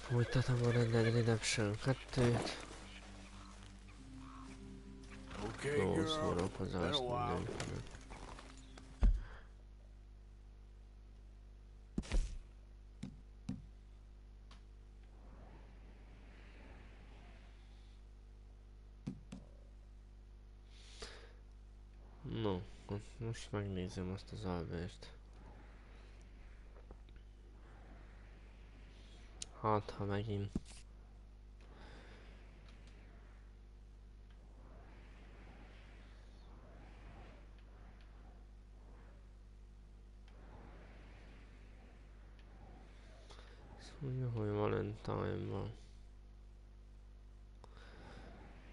Folytatom a Red Dead Redemption 2-t. Jó szórakozást mindenkinek. No, most megnézem azt az Albert. Hát, ha megint. Szóval, hogy Valentine-ban.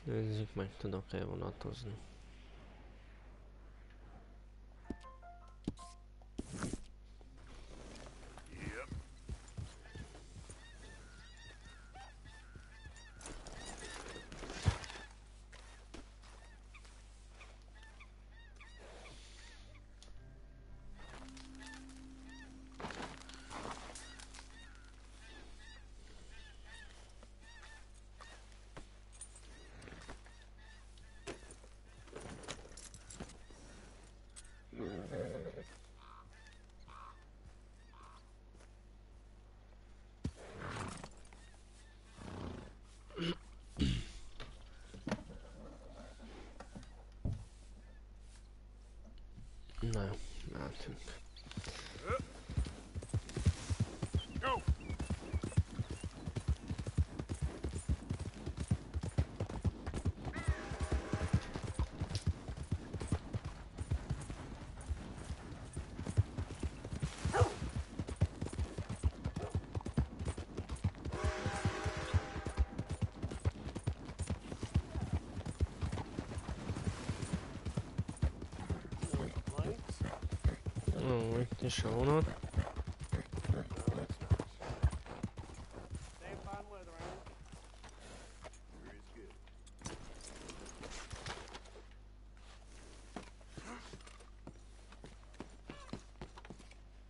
Nézzük meg, tudok-e vonatozni. Na jó, látunk. Ó, itt is a vonat.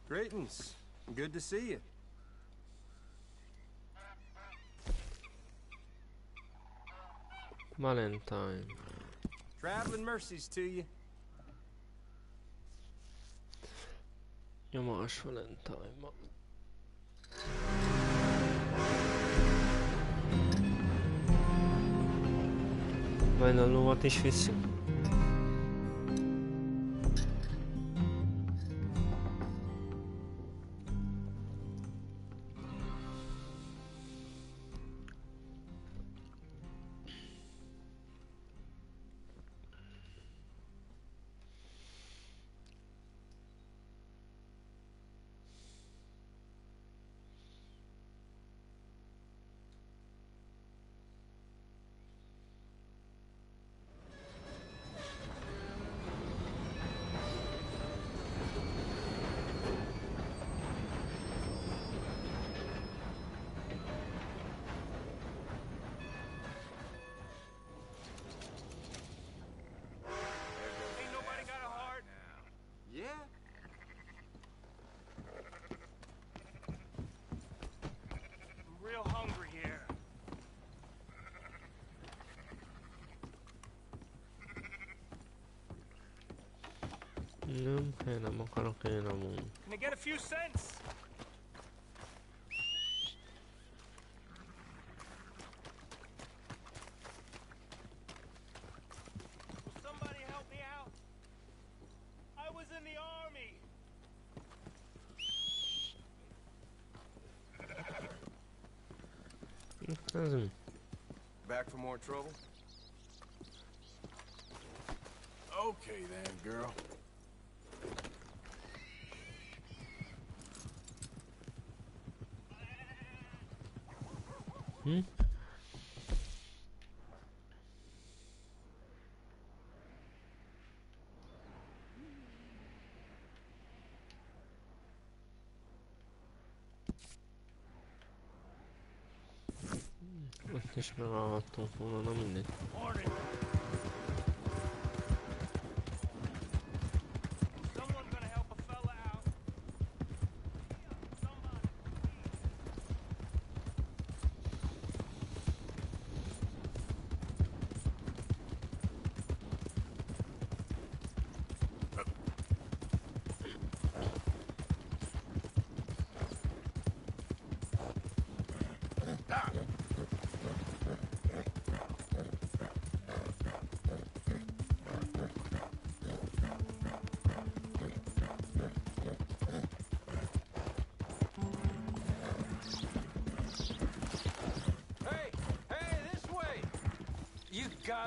Greetings. Good to see you. Valentine. Traveling mercies to you. Nyomás Valentine-ban. Majd a lovat is visszük. Nem akarok én amúgy. Can I get a few cents? Will somebody help me out? I was in the army. Back for more trouble? Okay then, girl. Ott is megállhattunk volna, na mindegy.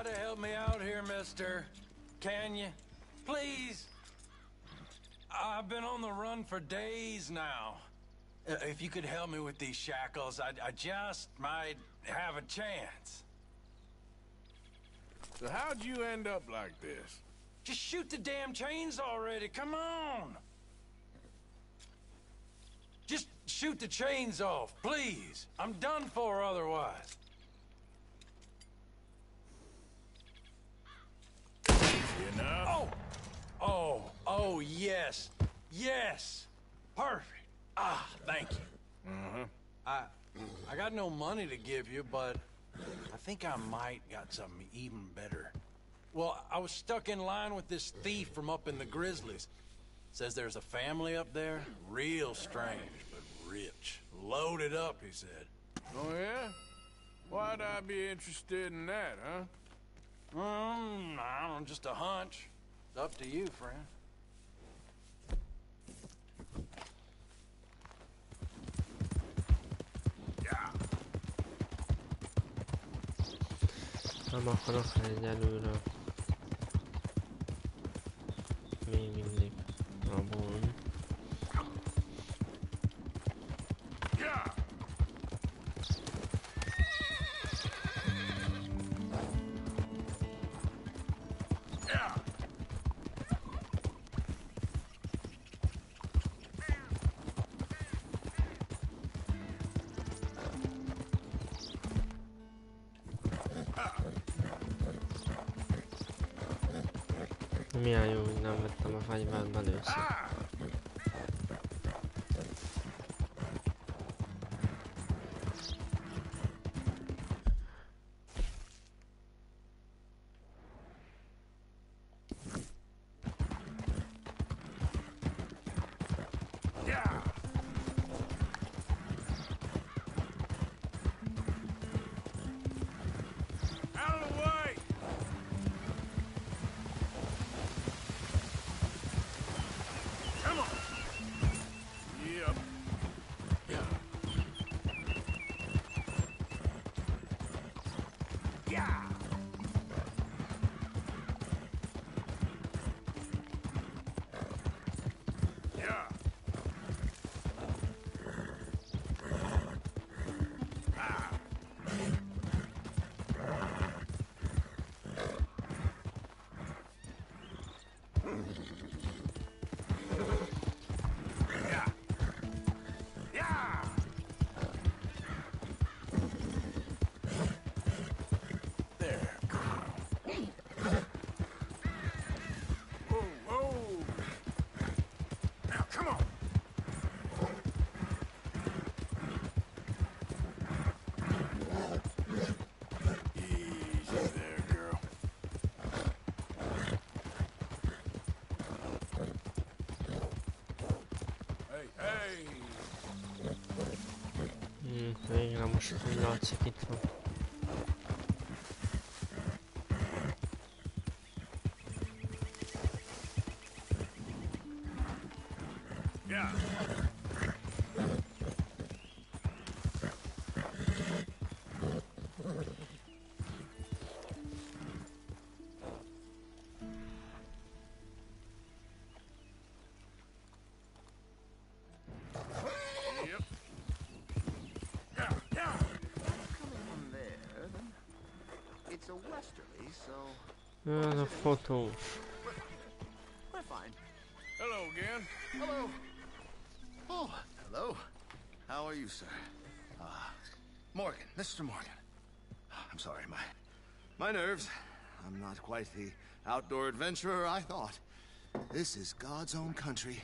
to help me out here, mister. Can you? Please? I've been on the run for days now. If you could help me with these shackles, I just might have a chance. So how'd you end up like this? Just shoot the damn chains already, come on! Just shoot the chains off, please. I'm done for otherwise. Enough? Oh, yes. Yes. Perfect. Ah, thank you. Uh-huh. I got no money to give you, but I think I might got something even better. Well, I was stuck in line with this thief from up in the Grizzlies. Says there's a family up there, real strange, but rich. Loaded up, he said. Oh, yeah? Why'd I be interested in that, huh? I don't know, just a hunch. It's up to you, friend. Nem akarok egyelőre még mindig rabolni. Milyen jó, hogy nem vettem a fegyvert belőször. Végre most úgy látszik itt van. It's a westerly, so Ez a fotós. we're fine. Hello again. Hello. Oh, hello. How are you, sir? Morgan, Mr. Morgan. I'm sorry, my nerves. I'm not quite the outdoor adventurer I thought. This is God's own country,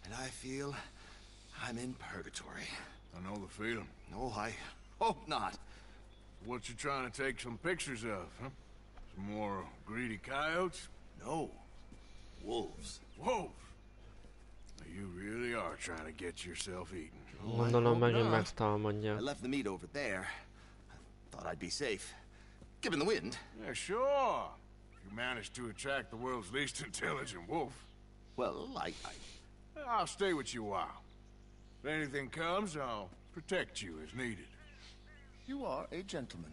and I feel I'm in purgatory. I know the feeling. Oh, I hope not. What you trying to take some pictures of, huh? Some more greedy coyotes? No. Wolves. Wolves! You really are trying to get yourself eaten. Gondolom megint I megtámadja. left the meat over there. I thought I'd be safe. Given the wind. Yeah, sure. You managed to attract the world's least intelligent wolf. Well, I'll stay with you a while. If anything comes, I'll protect you as needed. You are a gentleman.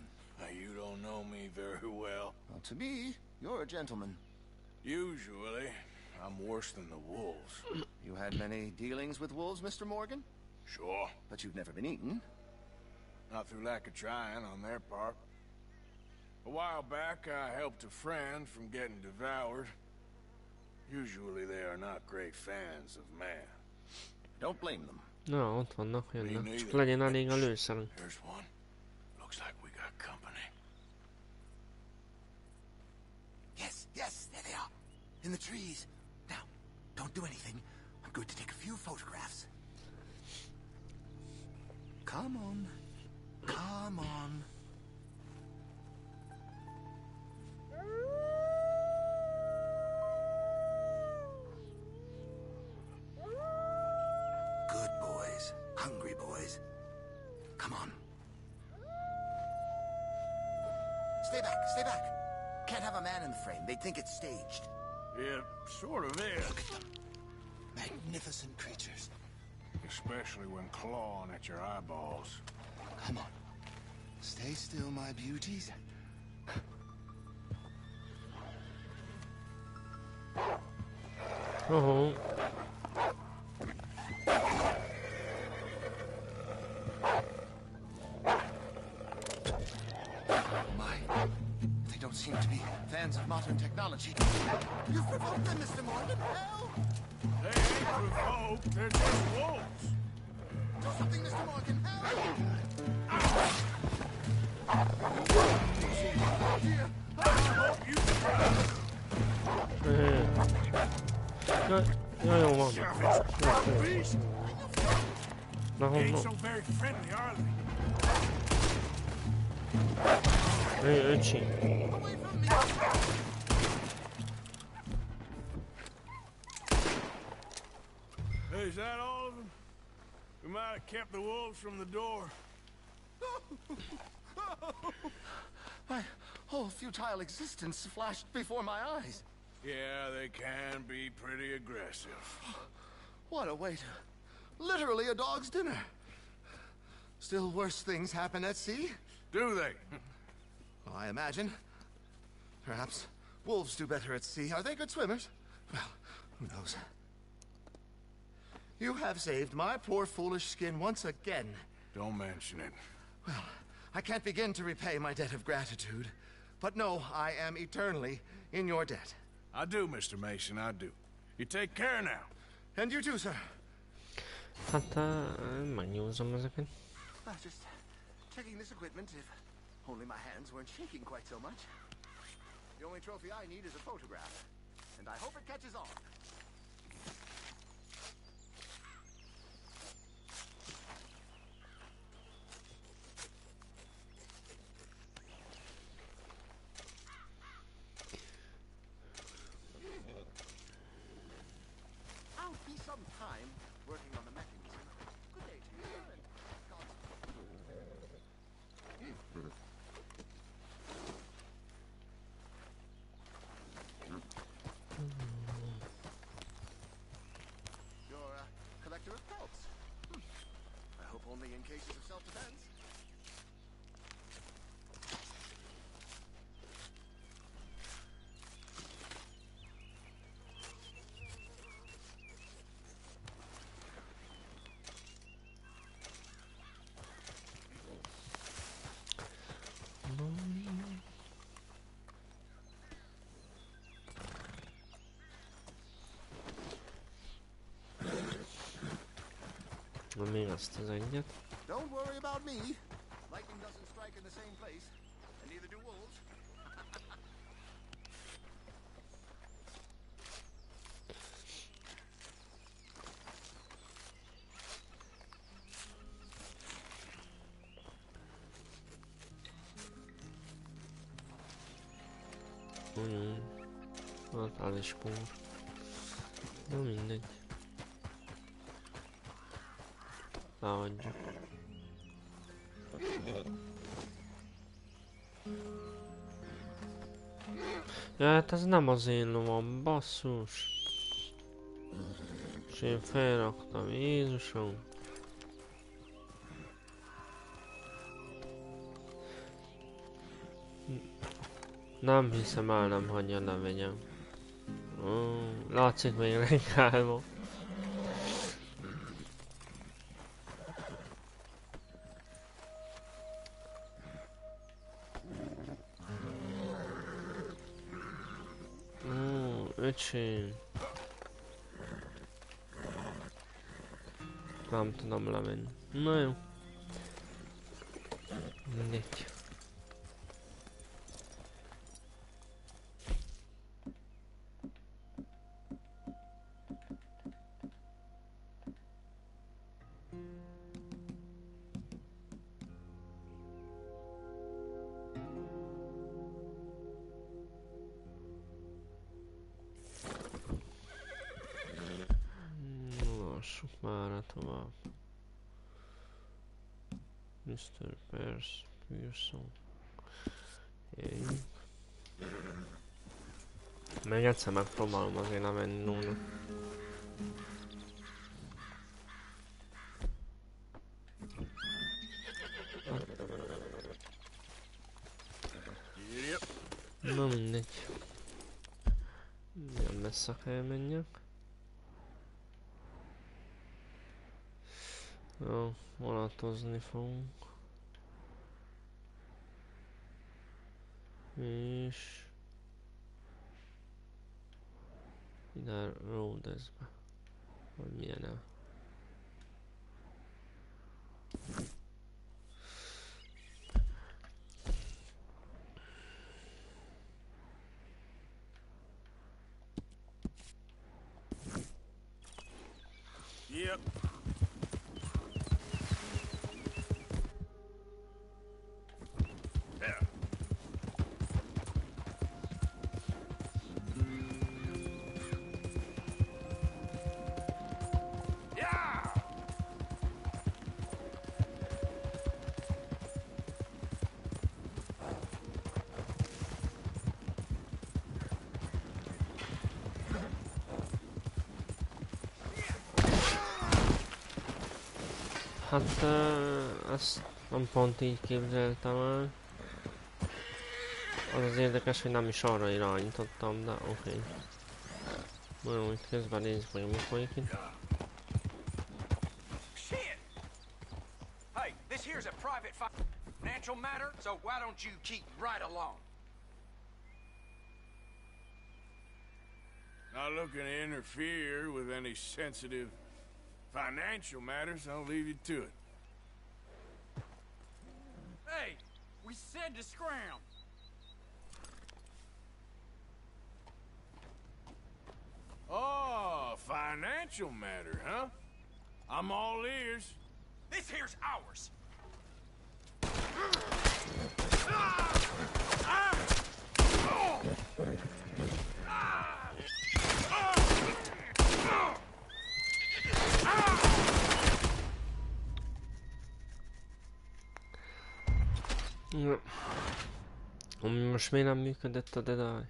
You don't know me very well. Well, to me, you're a gentleman. Usually, I'm worse than the wolves. You had many dealings with wolves, Mr. Morgan? Sure. But you've never been eaten. Not through lack of trying on their part. A while back, I helped a friend from getting devoured. Usually they are not great fans of man. Don't blame them. Na, ott vannak, jönnek. Csak legyen elég a lőszerünk. There's one. Looks like we got company. Yes, there they are. In the trees. Now, don't do anything. I'm going to take a few photographs. Come on. Come on. Good boys. Hungry boys. Come on. Stay back. Can't have a man in the frame. They'd think it's staged. It sort of is. Magnificent creatures. Especially when clawing at your eyeballs. Come on. Stay still, my beauties. Oh. My. They don't seem to be fans of modern technology. You've provoked them, Mr. Morgan. Help! They ain't provoked, they're just wolves. Do something, Mr. Morgan. Help! Jó van. Na, Ain't honnan? so very friendly, are they? Öcsi. Away from me! Is that all of them? We might have kept the wolves from the door. My whole futile existence flashed before my eyes. Yeah, they can be pretty aggressive. What a way to... Literally a dog's dinner. Still worse things happen at sea? Do they? Well, I imagine. Perhaps wolves do better at sea. Are they good swimmers? Well, who knows? You have saved my poor foolish skin once again. Don't mention it. Well, I can't begin to repay my debt of gratitude. But no, I am eternally in your debt. I do, Mr. Mason, I do. You take care now. And you too, sir. Hát megnyúzom ezeket. Just checking this equipment, if only my hands weren't shaking quite so much. The only trophy I need is a photograph. And I hope it catches on. I'll be some time working on the mechanism. Good day to you, sir, and You're a collector of pelts. I hope only in cases of self-defense. Na még azt az egyet. Don't worry about me. Lightning doesn't strike in the same place, and neither do wolves. Hát az is spór. Na mindegy. Adjuk. Ja, hát ez nem az én lovam, basszus. És én felraktam, Jézusom. Nem hiszem el, nem hagyja levigyem. Látszik még reggel. Öcsém. Nem tudom lemenni. Na jó. Mindegy. Lássuk már tovább. Mr. Pearson. Én. Még egyszer megpróbálom azért lemenni nulla. Na mindegy. Milyen messze kell menjek. Jó, vonatozni fogunk. És... ide Rhodesbe. Vagy milyen el. Yep. Hát ezt nem pont így képzeltem el. Az érdekes, hogy nem is arra irányítottam, de oké. Nagyon itt közben nézzük meg, mi folyik itt. Shit! Hey, this here's a private financial matter, so why don't you keep right along? Not looking to interfere with any sensitive financial matters. I'll leave you to it. Hey, we said to scram. Oh, financial matter, huh? I'm all ears. This here's ours. Ja. Most miért nem működött a Deadeye?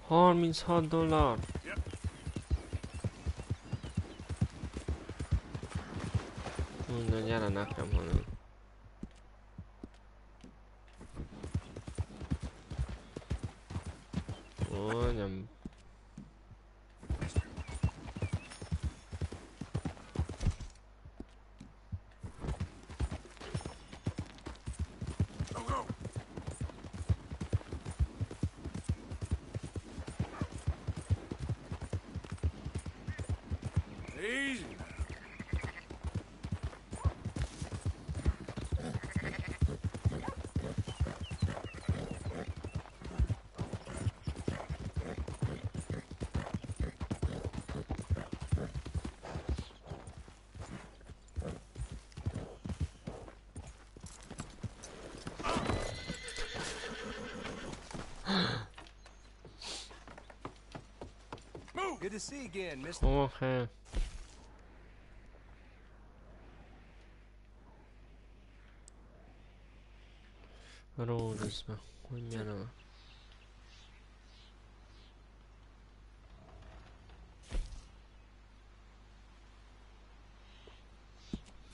$36. Na gyere nekem, hanem. Ó, nem. Easy. Good to see you again, mister. Oké. Ródozba. Mondja na.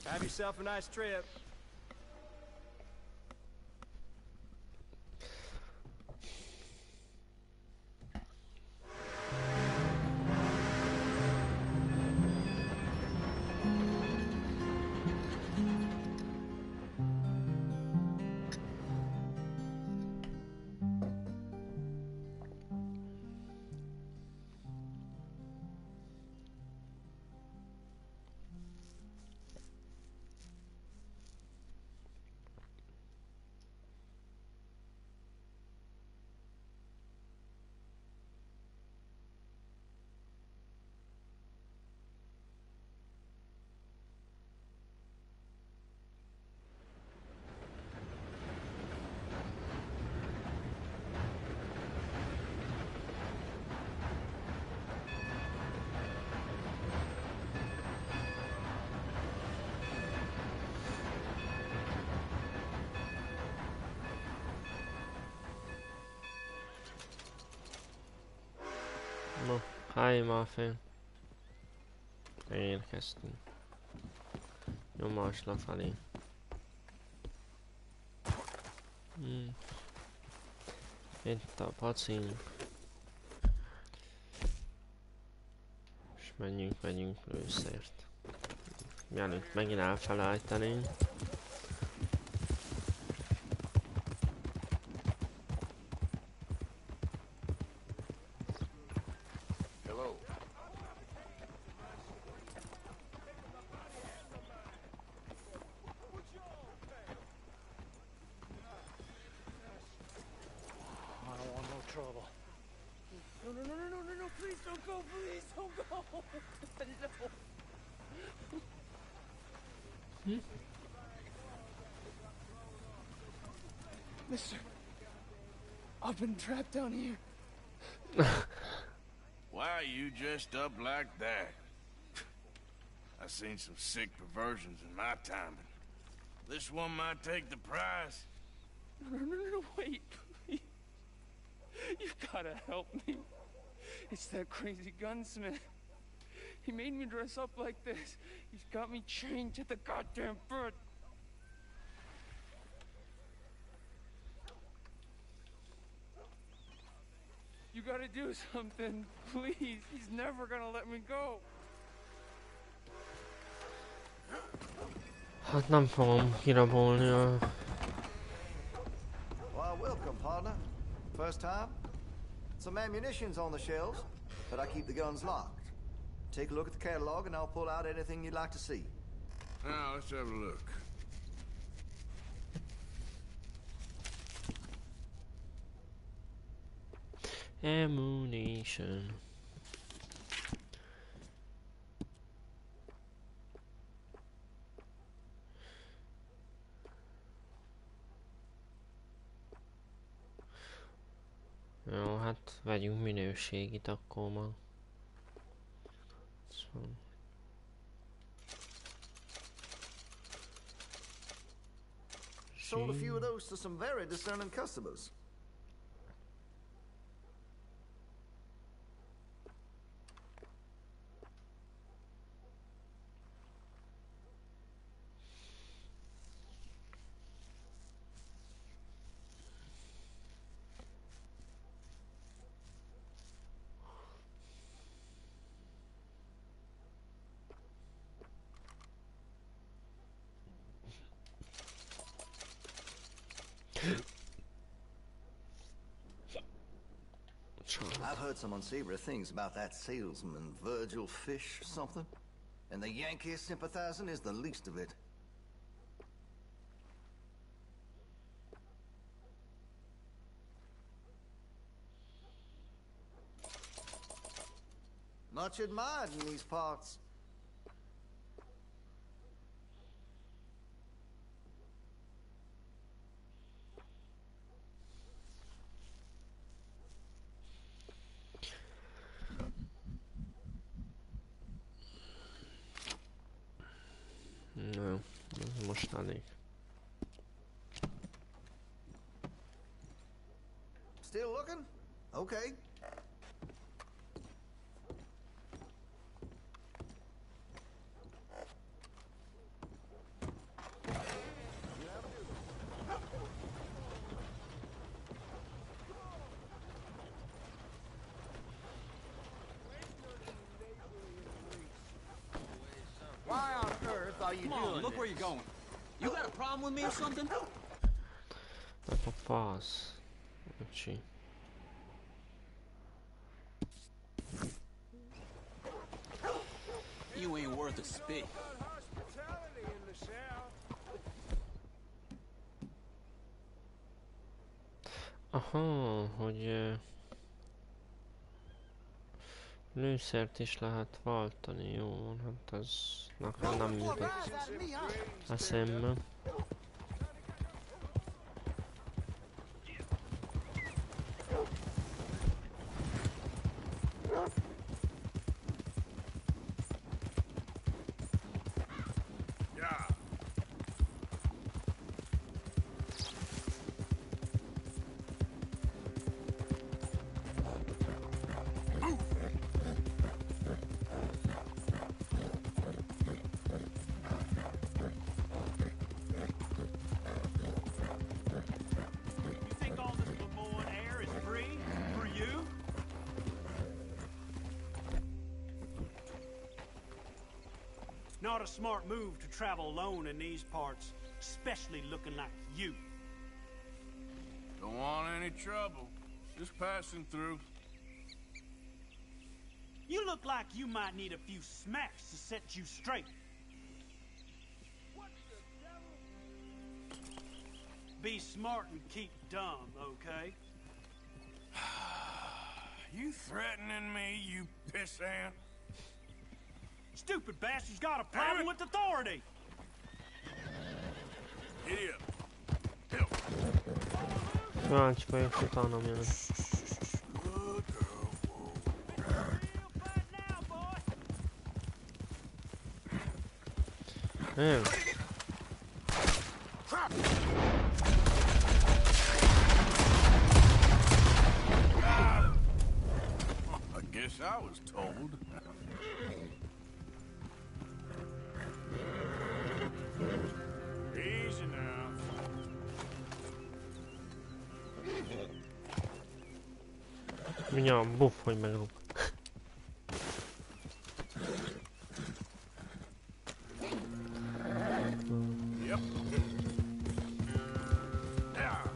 Have yourself a nice trip. No, állj már fel. Elérkeztünk. Nyomás lefelé. Itt a pacink. És menjünk lőszert. Mielőtt megint elfelejtenénk. Hello. I don't want no trouble. No, please don't go, please don't go. No. Mister, I've been trapped down here. Why are you dressed up like that? I've seen some sick perversions in my time, but this one might take the prize. No, wait, please. You gotta help me. It's that crazy gunsmith. He made me dress up like this. He's got me chained to the goddamn bird. You gotta do something, please. He's never gonna let me go. Hát nem fogom kirabolni a... Well, welcome, partner. First time? Some ammunition's on the shelves, but I keep the guns locked. Take a look at the catalog and I'll pull out anything you'd like to see. Now, let's have a look. Ammunition. Jó, hát vegyünk minőségit akkor már. Szóval. Sold a few of those to some very discerning customers. I've heard some unsavory things about that salesman, Virgil Fish or something. And the Yankee sympathizing is the least of it. Much admired in these parts. No, ez most elég. Still looking? Okay. Why on earth are you Come on, doing look where you're going. You got a problem with me or something? Dá pra paz. Aqui. You ain't worth a spit. Hospitality in the south. Aha, hogy lőszert is lehet váltani, jó van, hát ez nekem nem jutott eszembe. You think all this Lemoyne air is free for you? Not a smart move to travel alone in these parts, especially looking like you. Don't want any trouble. Just passing through. You look like you might need a few smacks to set you straight. Be smart and keep dumb, okay? You threatening me, you pissant? Stupid bastard's got a problem with authority. Giddy up. Help. Kíváncsi vagyok, utána jön. Good girl. Nem. I guess I was told. Easy now. Mindjárt buff, hogy megrúg. Yep. Yeah.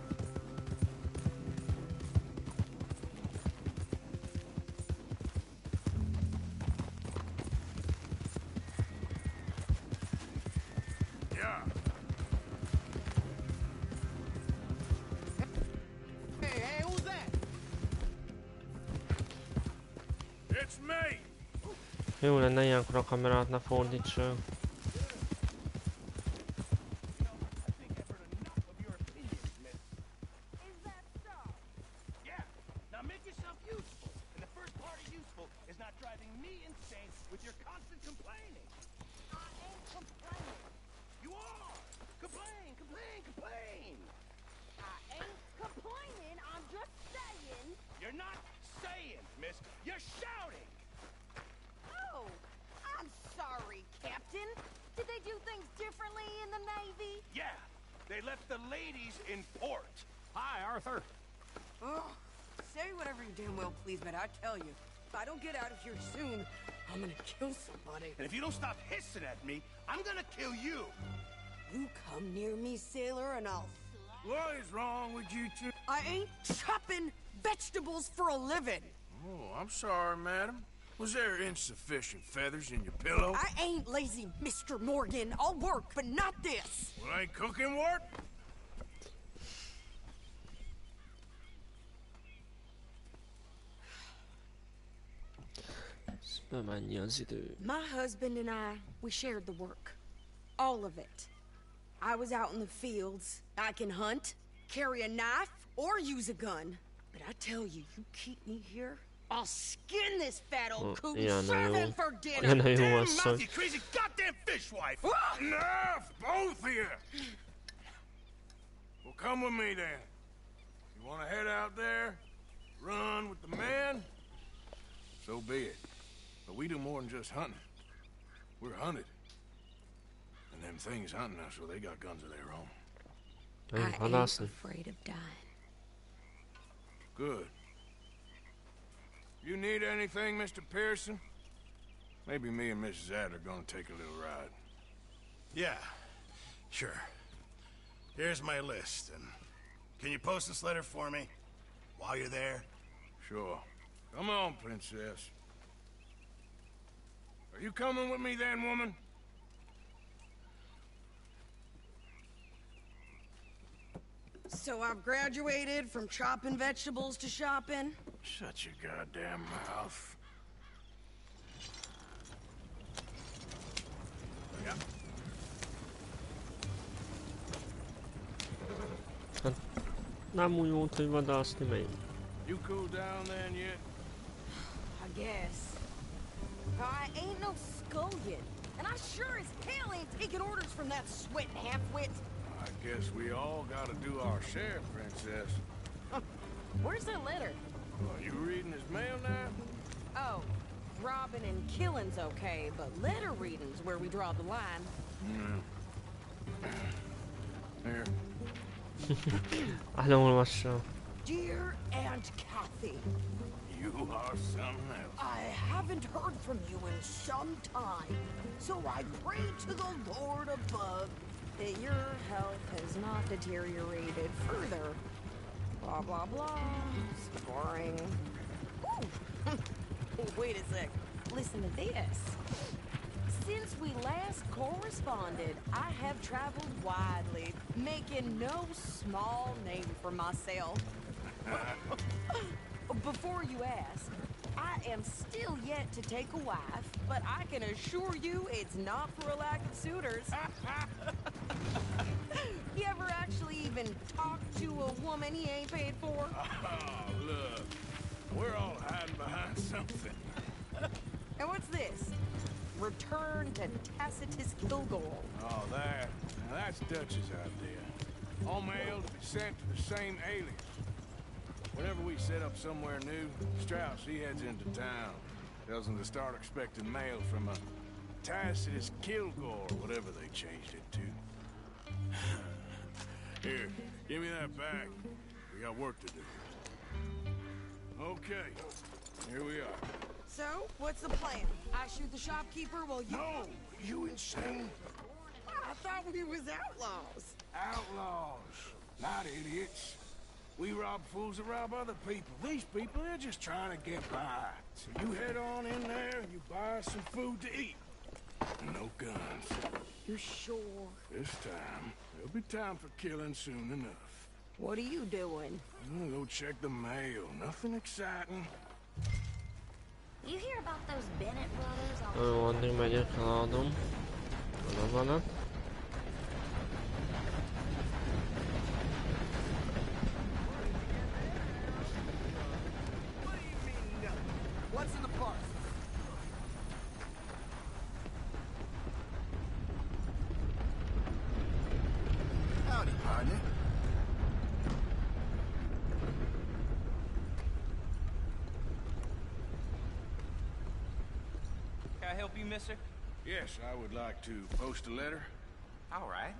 Yeah. Hey, who's that? It's me. Jó lenne ilyenkor a kamerát ne fordítsa. Yeah. Now make yourself useful. And the first part of useful is not driving me insane with your constant complaining. I ain't complaining. You are. Complain, complain, complain. I ain't complaining. I'm just saying. You're not saying, miss. You're shouting. Oh, I'm sorry, Captain. Did they do things differently in the Navy? Yeah. They left the ladies in port. Hi, Arthur. Oh, say whatever you damn well please, but I tell you, if I don't get out of here soon, I'm gonna kill somebody. And if you don't stop hissing at me, I'm gonna kill you. You come near me, sailor, and I'll... What is wrong with you two? I ain't chopping vegetables for a living. Oh, I'm sorry, madam. Was there insufficient feathers in your pillow? I ain't lazy, Mr. Morgan. I'll work, but not this. Well, ain't cooking work? Mennyi az idő? My husband and I, we shared the work. All of it. I was out in the fields. I can hunt, carry a knife, or use a gun. But I tell you, you keep me here, I'll skin this fat old coot and serve him for dinner. Ilyen jó Damn asszony. mouth, you crazy goddamn fishwife! Enough, both of you! Well, come with me then. You You want to head out there, run with the men? So be it. But we do more than just hunting. We're hunted. And them things hunting us, so they got guns of their own. I ain't afraid of dying. Good. You need anything, Mr. Pearson? Maybe me and Mrs. Ad are gonna take a little ride. Yeah, sure. Here's my list, and can you post this letter for me while you're there? Sure. Come on, Princess. Are you coming with me then, woman? So I've graduated from chopping vegetables to shopping? Shut your goddamn mouth. Yep. Nem úgy volt, hogy vadászni megy. You cool down then yet? I guess. I ain't no scullion, and I sure as hell ain't taking orders from that sweating half-wit. I guess we all gotta do our share, Princess. Where's the letter? Are you reading his mail now? Oh, robbing and killing's okay, but letter reading's where we draw the line. Here. Elolvassa. Dear Aunt Kathy, You are something else. I haven't heard from you in some time, so I pray to the Lord above that your health has not deteriorated further. Blah, blah, blah. Scoring. Ooh. Wait a sec. Listen to this. Since we last corresponded, I have traveled widely, making no small name for myself. Before you ask, I am still yet to take a wife, but I can assure you it's not for a lack of suitors. You ever actually even talk to a woman he ain't paid for? Oh, look. We're all hiding behind something. And what's this? Return to Tacitus Kilgore. Oh, that. Now that's Dutch's idea. All mail to be sent to the same alias. Whenever we set up somewhere new, Strauss, he heads into town. Tells them to start expecting mail from a Tacitus Kilgore, whatever they changed it to. Here, give me that back. We got work to do. Okay, here we are. So, what's the plan? I shoot the shopkeeper while you... No! You insane? I thought we was outlaws. Outlaws, not idiots. We rob fools that rob other people. These people, they're just trying to get by. So you head on in there and you buy us some food to eat. And no guns. You're sure? This time, there'll be time for killing soon enough. What are you doing? I'm gonna go check the mail. Nothing exciting. You hear about those Bennett brothers? Jó, addig megyek, eladom. Vanat. What's in the park? Howdy, partner. Can I help you, mister? Yes, I would like to post a letter. All right.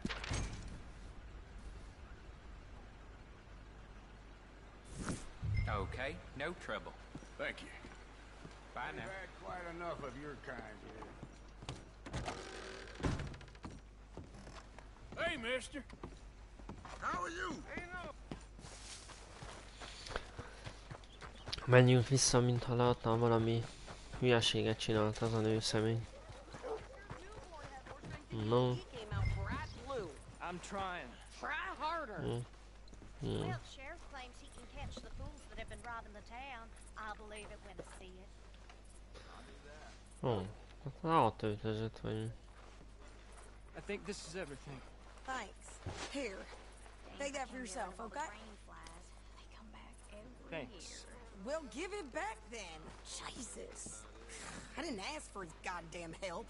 Okay, no trouble. Thank you. Bye now. We've had quite enough of your kind here. Hey, mister. How are you? Menjünk vissza, mintha látnám valami hülyeséget csinált az a nőszemény. No. I'm trying. Try harder. Hmm. Well, sheriff claims he can catch the fools that have been robbing the town. I'll believe it when I see it. Ó, hát átöltözött vagy. I think this is everything. Thanks. Here. Take that for yourself, okay? They come back every Thanks. year. Well, give it back then. Jesus. I didn't ask for his goddamn help.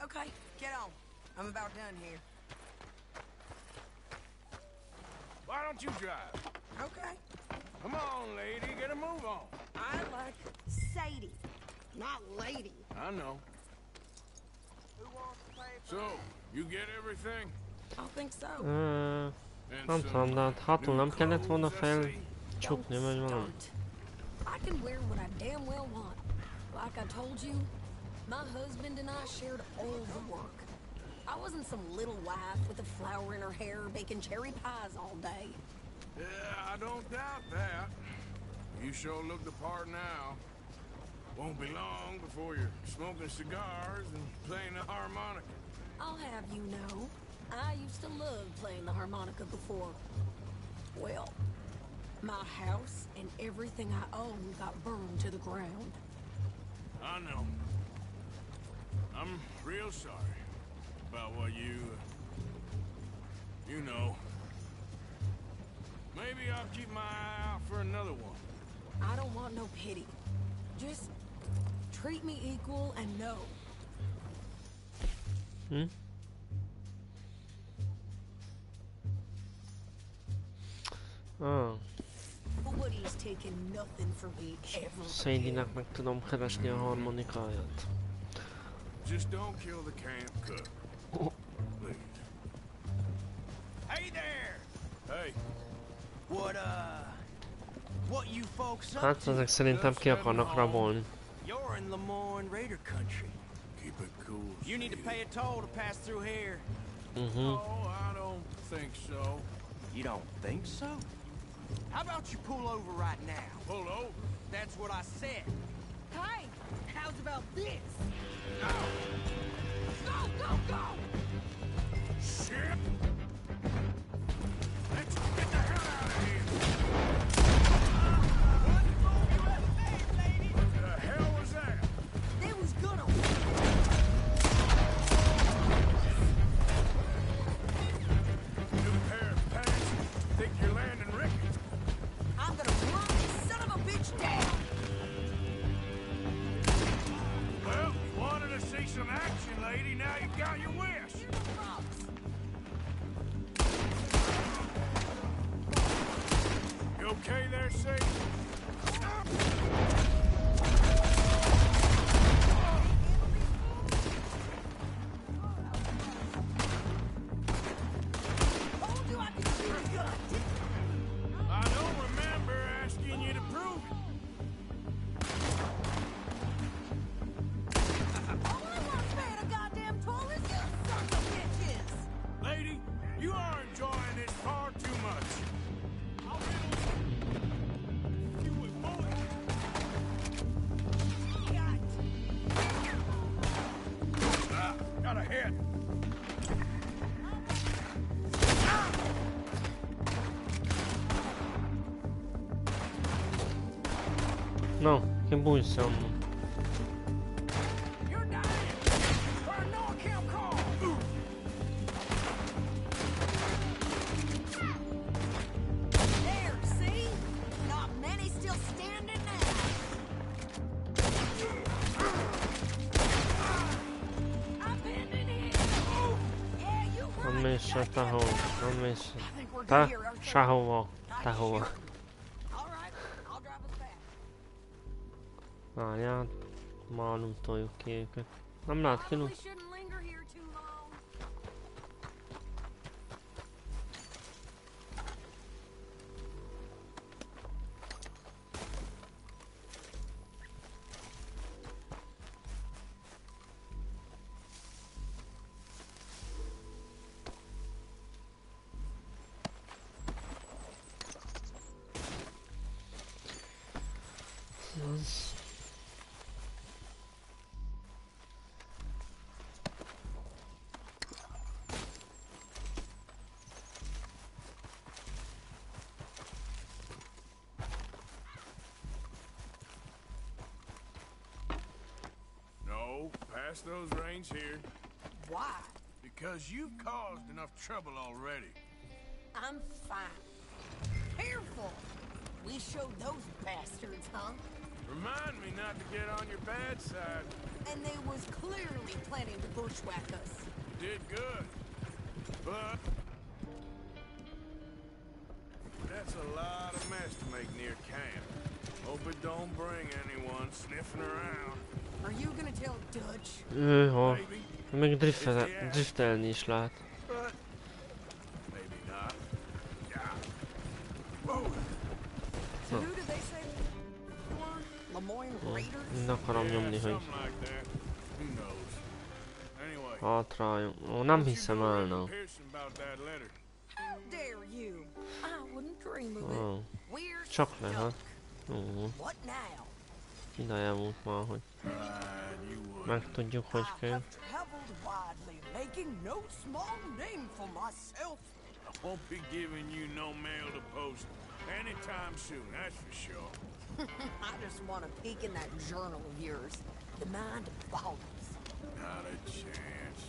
Okay, get on. I'm about done here. don't you drive? Okay. Come on, lady, get a move on. I like Sadie, not lady. I know. So, you get everything? I think so. Nem tudom, de hát hátul nem kellett volna felcsukni, vagy valami. I can wear what I damn well want. Like I told you, my husband and I shared all the work. I wasn't some little wife with a flower in her hair baking cherry pies all day. Yeah, I don't doubt that. You sure look the part now. Won't be long before you're smoking cigars and playing the harmonica. I'll have you know, I used to love playing the harmonica before. Well, my house and everything I owned got burned to the ground. I know. I'm real sorry about what you know. Maybe I'll keep my eye out for another one. I don't want no pity. Just treat me equal and know. Woody's taken nothing from me ever. Sadie-nek meg tudom keresni a harmonikáját. Just don't kill the camp cook. Please. Hey there! Hey. What you folks up Hát ezek szerintem ki akarnak rabolni. You're in Lemoyne Raider country. Keep it cool. You need to pay a toll to pass through here. Oh, I don't think so. You don't think so? How about you pull over right now? Pull over? That's what I said. Hey, how's about this? Go! Go, go, go! Shit! Let's get the hell out of here! What the hell was that? They was gonna... New pair of pants. Think you're landing Ricky? I'm gonna run this son of a bitch down! Well, you wanted to see some action, lady. Now you got your wish. You okay there, Sadie? Told you I could shoot a gun, didn't I don't remember asking you to prove it. All I want paying a goddamn toll is you sons of bitches! Lady, you are enjoying this far too much. I'll you with boy. Got a hit. No, che buissano. You're dying! For a no-kill call! There, see? Not many still standing now. I've been in here. Yeah, you Non heard messo it. tahova, non messo. I think we're Ta, good here, aren't we? tahova, tahova. All right, I'll drive us back. Várjál, ma nem toljuk ki őket. Nem lát ki, Probably shouldn't linger here too long. No, pass those reins here. Why? Because you've caused enough trouble already. I'm fine. Careful! We showed those bastards, huh? Remind me not to get on your bad side. And they was clearly planning to bushwhack us. You did good. But That's a lot of mess to make near camp. Hope it don't bring anyone sniffing around. Are you gonna tell Dutch? Ha. Még driftelni is lát. But maybe not. So who did they say they were? Lemoyne Raiders? Mind akarom nyomni, hogy Something like that. Who knows? Anyway, hátráljunk. Ó, nem hiszem el, no. Pearson about that letter. How dare you? I wouldn't dream of it. Ó, We're csak stuck. lehet. Ó, What now? ideje volt már, hogy megtudjuk, hogy I kell. have traveled widely, making no small name for myself. I won't be giving you no mail to post anytime soon, that's for sure. I just want a peek in that journal of yours. The mind boggles. Not a chance.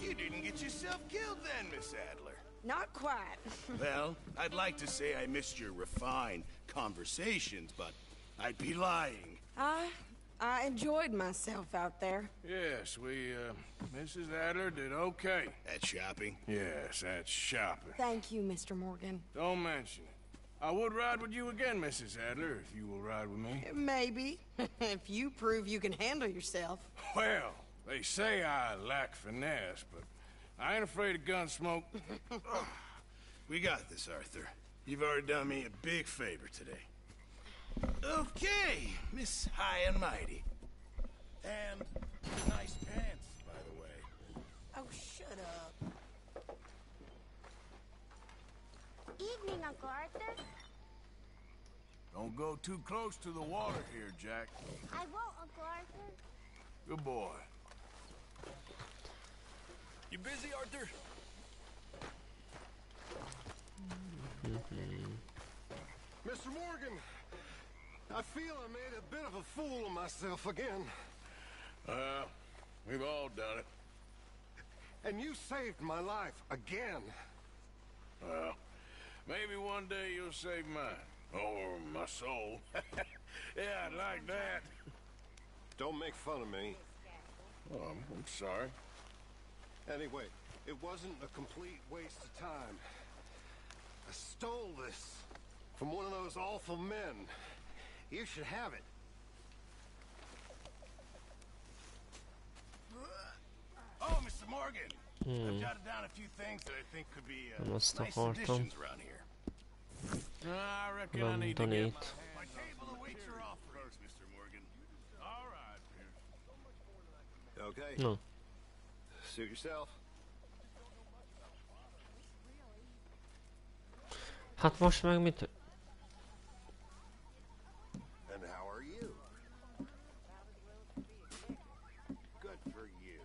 You didn't get yourself killed then, Miss Adler. Not quite. Well, I'd like to say I missed your refined conversations, but I'd be lying. I enjoyed myself out there. Yes, Mrs. Adler did okay. At shopping? Yes, that's shopping. Thank you, Mr. Morgan. Don't mention it. I would ride with you again, Mrs. Adler, if you will ride with me. Maybe. If you prove you can handle yourself. Well, they say I lack finesse, but I ain't afraid of gun smoke. We got this, Arthur. You've already done me a big favor today. Okay, Miss High and Mighty. And nice pants, by the way. Oh, shut up. Evening, Uncle Arthur. Don't go too close to the water here, Jack. I won't, Uncle Arthur. Good boy. You busy, Arthur? Mr. Morgan, I feel I made a bit of a fool of myself again. We've all done it. And you saved my life again. Well, maybe one day you'll save mine. Or my soul. Yeah, I'd like that. Don't make fun of me. Oh, I'm sorry. Anyway, it wasn't a complete waste of time. I stole this from one of those awful men. You should have it. Oh, Mr. Morgan. I've jotted down a few things that I think could be nice additions around here. I reckon I need to get my table awaits your offerings, Mr. Morgan. All right, Pierce. Okay. No. Suit yourself. Hát most meg mit? And how are you? Good for you.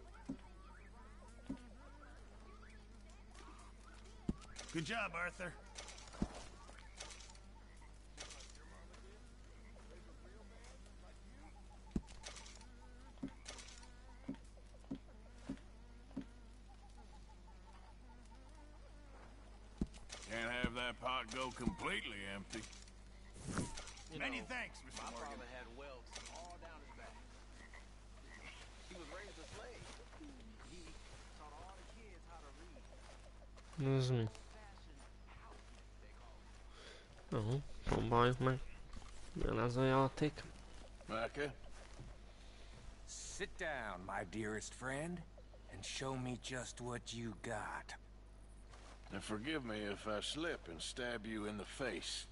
Good job, Arthur. Can't have that pot go completely empty. Many thanks, Mr. Morgan. Father had welts all down his back. He was raised a slave. He taught all the kids how to read. Ez mi? Jó, próbáljuk meg. Milyen ez a játék? Micah? Sit down, my dearest friend, and show me just what you got. And forgive me if I slip and stab you in the face.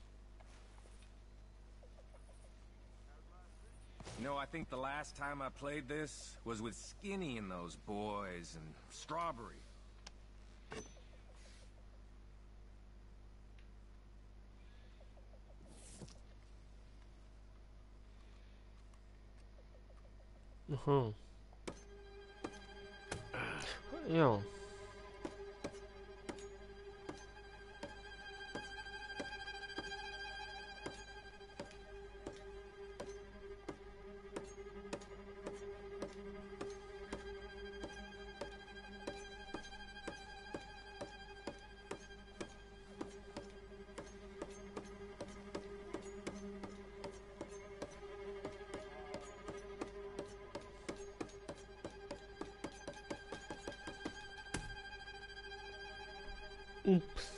You know, I think the last time I played this was with Skinny and those boys and Strawberry. Jó. Oops.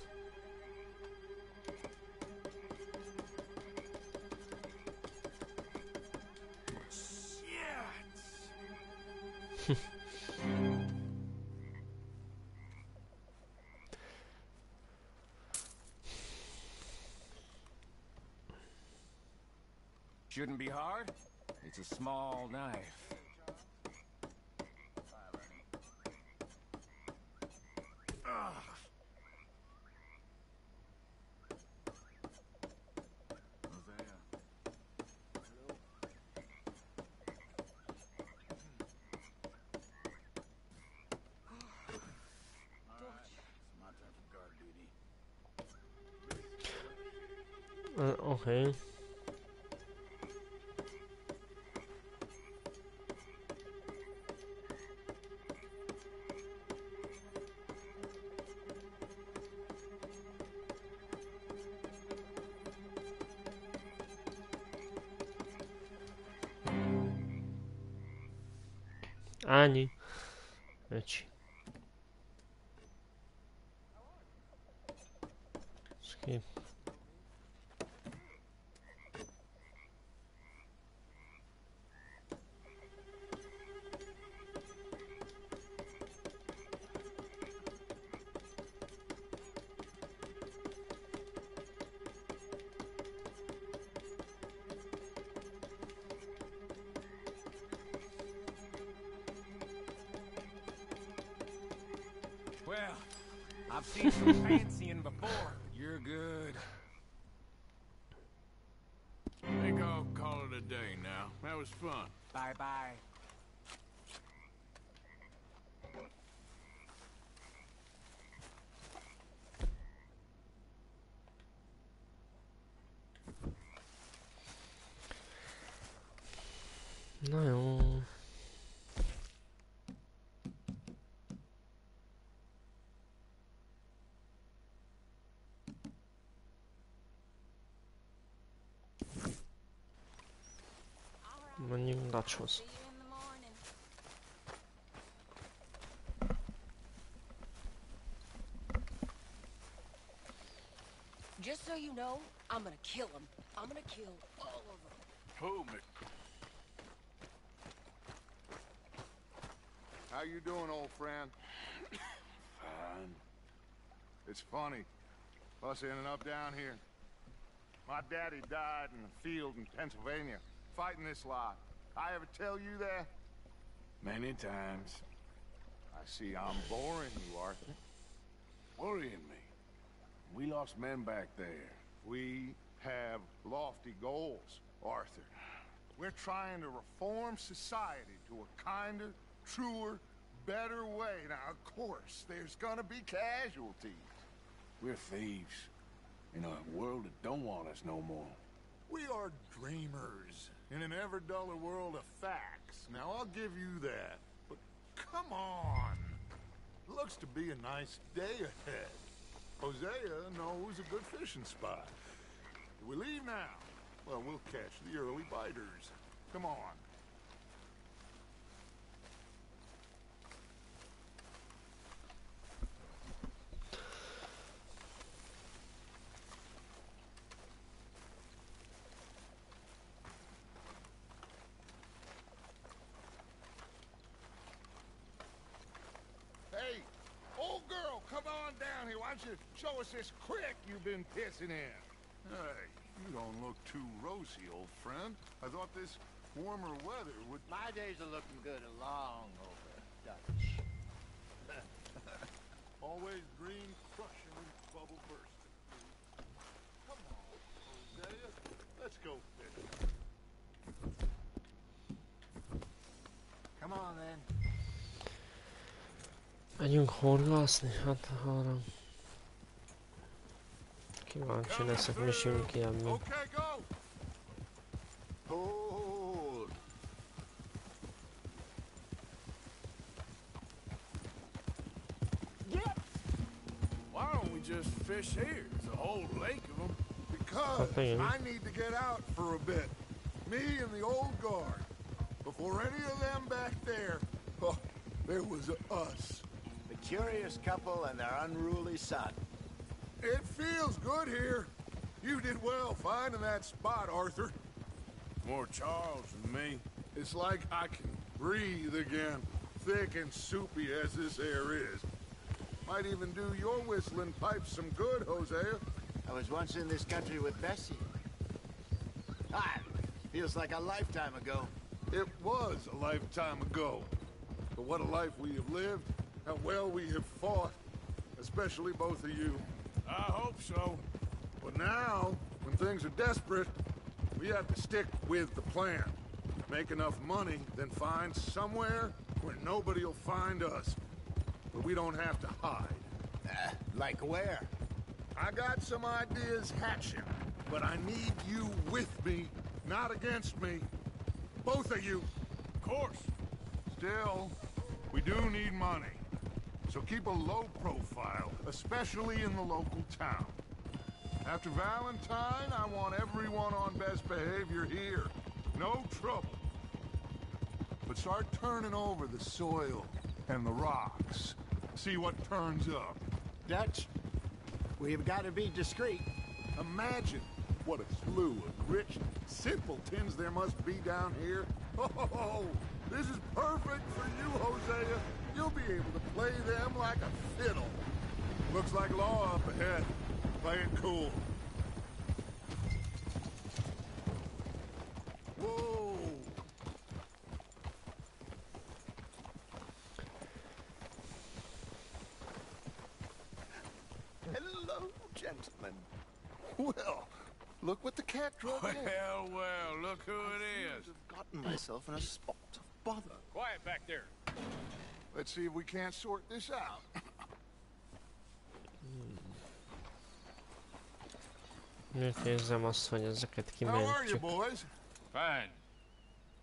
Shouldn't be hard. It's a small knife. Okay. Ani. Leci. Skip. Well, I've seen some fancying before. You're good. I think I'll call it a day now. That was fun. Bye-bye. No jo. Vadnyugathoz. Just so you know, I'm gonna kill him. I'm gonna kill all of them. Who, How you doing, old friend? Fine. It's funny. Us ending up down here. My daddy died in the field in Pennsylvania, fighting this lot. I ever tell you that? Many times. I see I'm boring you, Arthur. Worrying me. We lost men back there. We have lofty goals, Arthur. We're trying to reform society to a kinder, truer, better way. Now, of course, there's gonna be casualties. We're thieves. In a world that don't want us no more. We are dreamers in an ever duller world of facts. Now, I'll give you that. But come on. Looks to be a nice day ahead. Hosea knows a good fishing spot. Do we leave now? Well, we'll catch the early biters. Come on. Hey, old girl, come on down here. Why don't you show us this creek you've been pissing in? Hey, you don't look too rosy, old friend. I thought this warmer weather would... My days are looking good along over Dutch. Always green crushing and bubble bursting. Come on, Hosea. Let's go fishing. Come on, then. Menjünk horgászni, hát arra. Kíváncsi leszek, mi sül ki ebből. Okay, go! Hold! Why don't we just fish here? There's a whole lake of them. Because Okay. I need to get out for a bit. Me and the old guard. Before any of them back there, oh, there was us. The curious couple and their unruly son. It feels good here. You did well finding that spot, Arthur. More Charles than me. It's like I can breathe again, thick and soupy as this air is. Might even do your whistling pipes some good, Hosea. I was once in this country with Bessie. Ah, feels like a lifetime ago. It was a lifetime ago. But what a life we have lived, how well we have fought. Especially both of you. I hope so. But now, when things are desperate, we have to stick with the plan. Make enough money, then find somewhere where nobody will find us. But we don't have to hide. Like where? I got some ideas hatching, but I need you with me, not against me. Both of you. Of course. Still, we do need money. So keep a low profile, especially in the local town. After Valentine, I want everyone on best behavior here. No trouble. But start turning over the soil and the rocks. See what turns up. Dutch, we've got to be discreet. Imagine what a slew of rich simpletons there must be down here. Oh, this is perfect for you, Hosea. You'll be able to play them like a fiddle. Looks like law up ahead. Play it cool. Whoa. Hello, gentlemen. Well, look what the cat drove in. Well, look who it is. I've gotten myself in a spot of bother. Quiet back there. Let's see if we can't sort this out. Nyt érzem azt, hogy ezeket How are you, kimentjük. boys? Fine.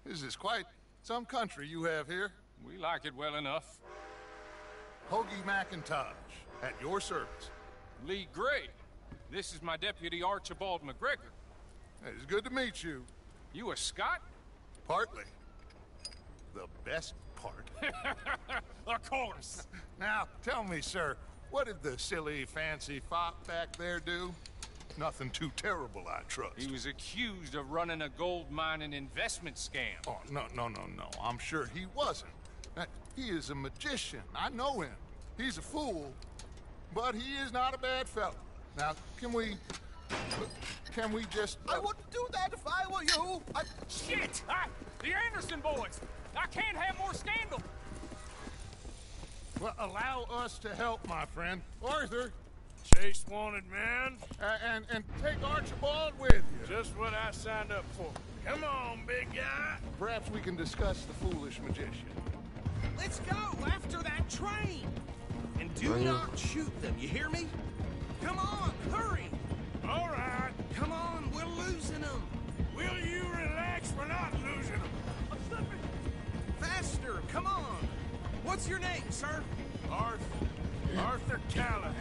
This is quite some country you have here. We like it well enough. Hoagie McIntosh, at your service. Lee Gray. This is my deputy Archibald McGregor. It's good to meet you. You a Scot? Partly. The best part. Of course. Now, tell me, sir, what did the silly, fancy fop back there do? Nothing too terrible, I trust. He was accused of running a gold mining investment scam. Oh, no. I'm sure he wasn't. He is a magician. I know him. He's a fool, but he is not a bad fellow. Now, can we just... I wouldn't do that if I were you. Shit! The Anderson boys! I can't have more scandal! Well, allow us to help, my friend. Arthur. Chase wanted man. And take Archibald with you. Just what I signed up for. Come on, big guy. Perhaps we can discuss the foolish magician. Let's go after that train. And do not shoot them, you hear me? Come on, hurry. All right. Come on, we're losing them. Will you relax? We're not losing them. I'm slipping. Faster, come on. What's your name, sir? Arthur Callahan.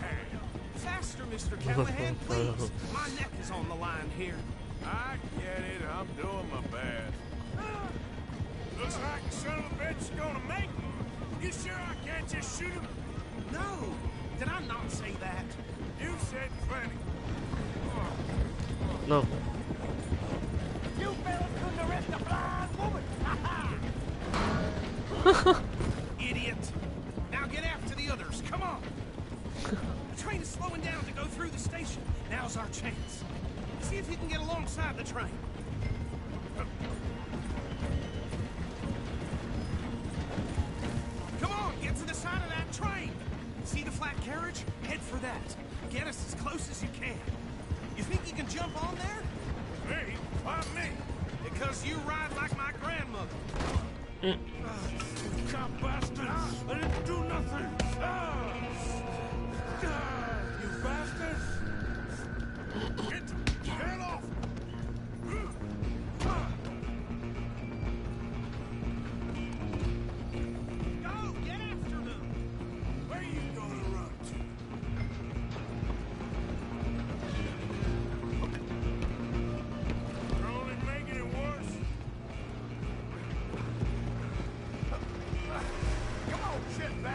Faster, Mr. Callahan, please. My neck is on the line here. I get it. I'm doing my best. Looks like the son of a bitch is gonna make me. You sure I can't just shoot him? No. Did I not say that? You said plenty. No. You fellas couldn't arrest a blind woman. Idiot. Now get after the others. Come on. The train is slowing down to go through the station. Now's our chance. See if you can get alongside the train. Come on, get to the side of that train. See the flat carriage? Head for that. Get us as close as you can. You think you can jump on there? Me? Why me? Because you ride like my grandmother. Cop bastard! I didn't do nothing! You bastard! Get off! Go, get after them! Where you gonna run to? You're only making it worse. Come on, shit bag.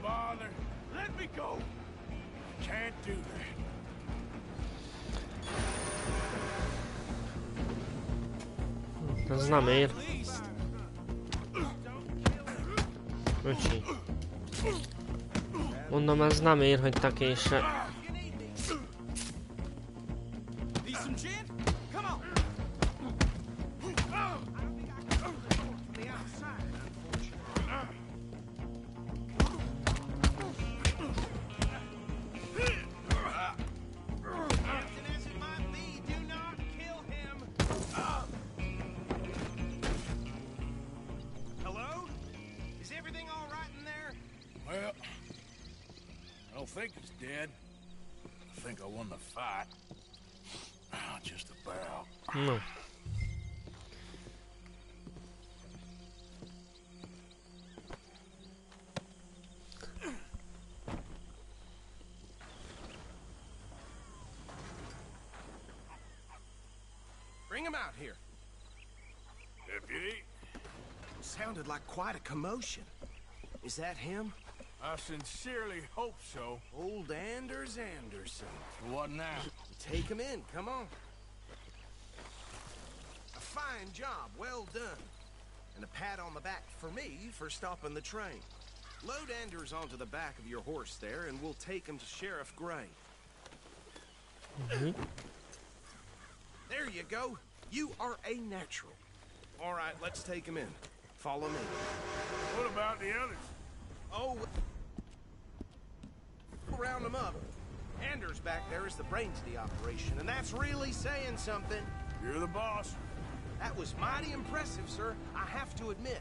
bother. Let me go. Can't do that. Ez nem ér. Öcsi. Mondom, ez nem ér, hogy tekésre. Well, I don't think he's dead. I think I won the fight. Just about. No. Bring him out here. Deputy? Sounded like quite a commotion. Is that him? I sincerely hope so. Old Anders Anderson. What now? Take him in, come on. A fine job, well done. And a pat on the back for me for stopping the train. Load Anders onto the back of your horse there, and we'll take him to Sheriff Gray. There you go. You are a natural. All right, let's take him in. Follow me. What about the others? Oh, we'll round them up. Anders back there is the brains of the operation, and that's really saying something. You're the boss. That was mighty impressive, sir. I have to admit.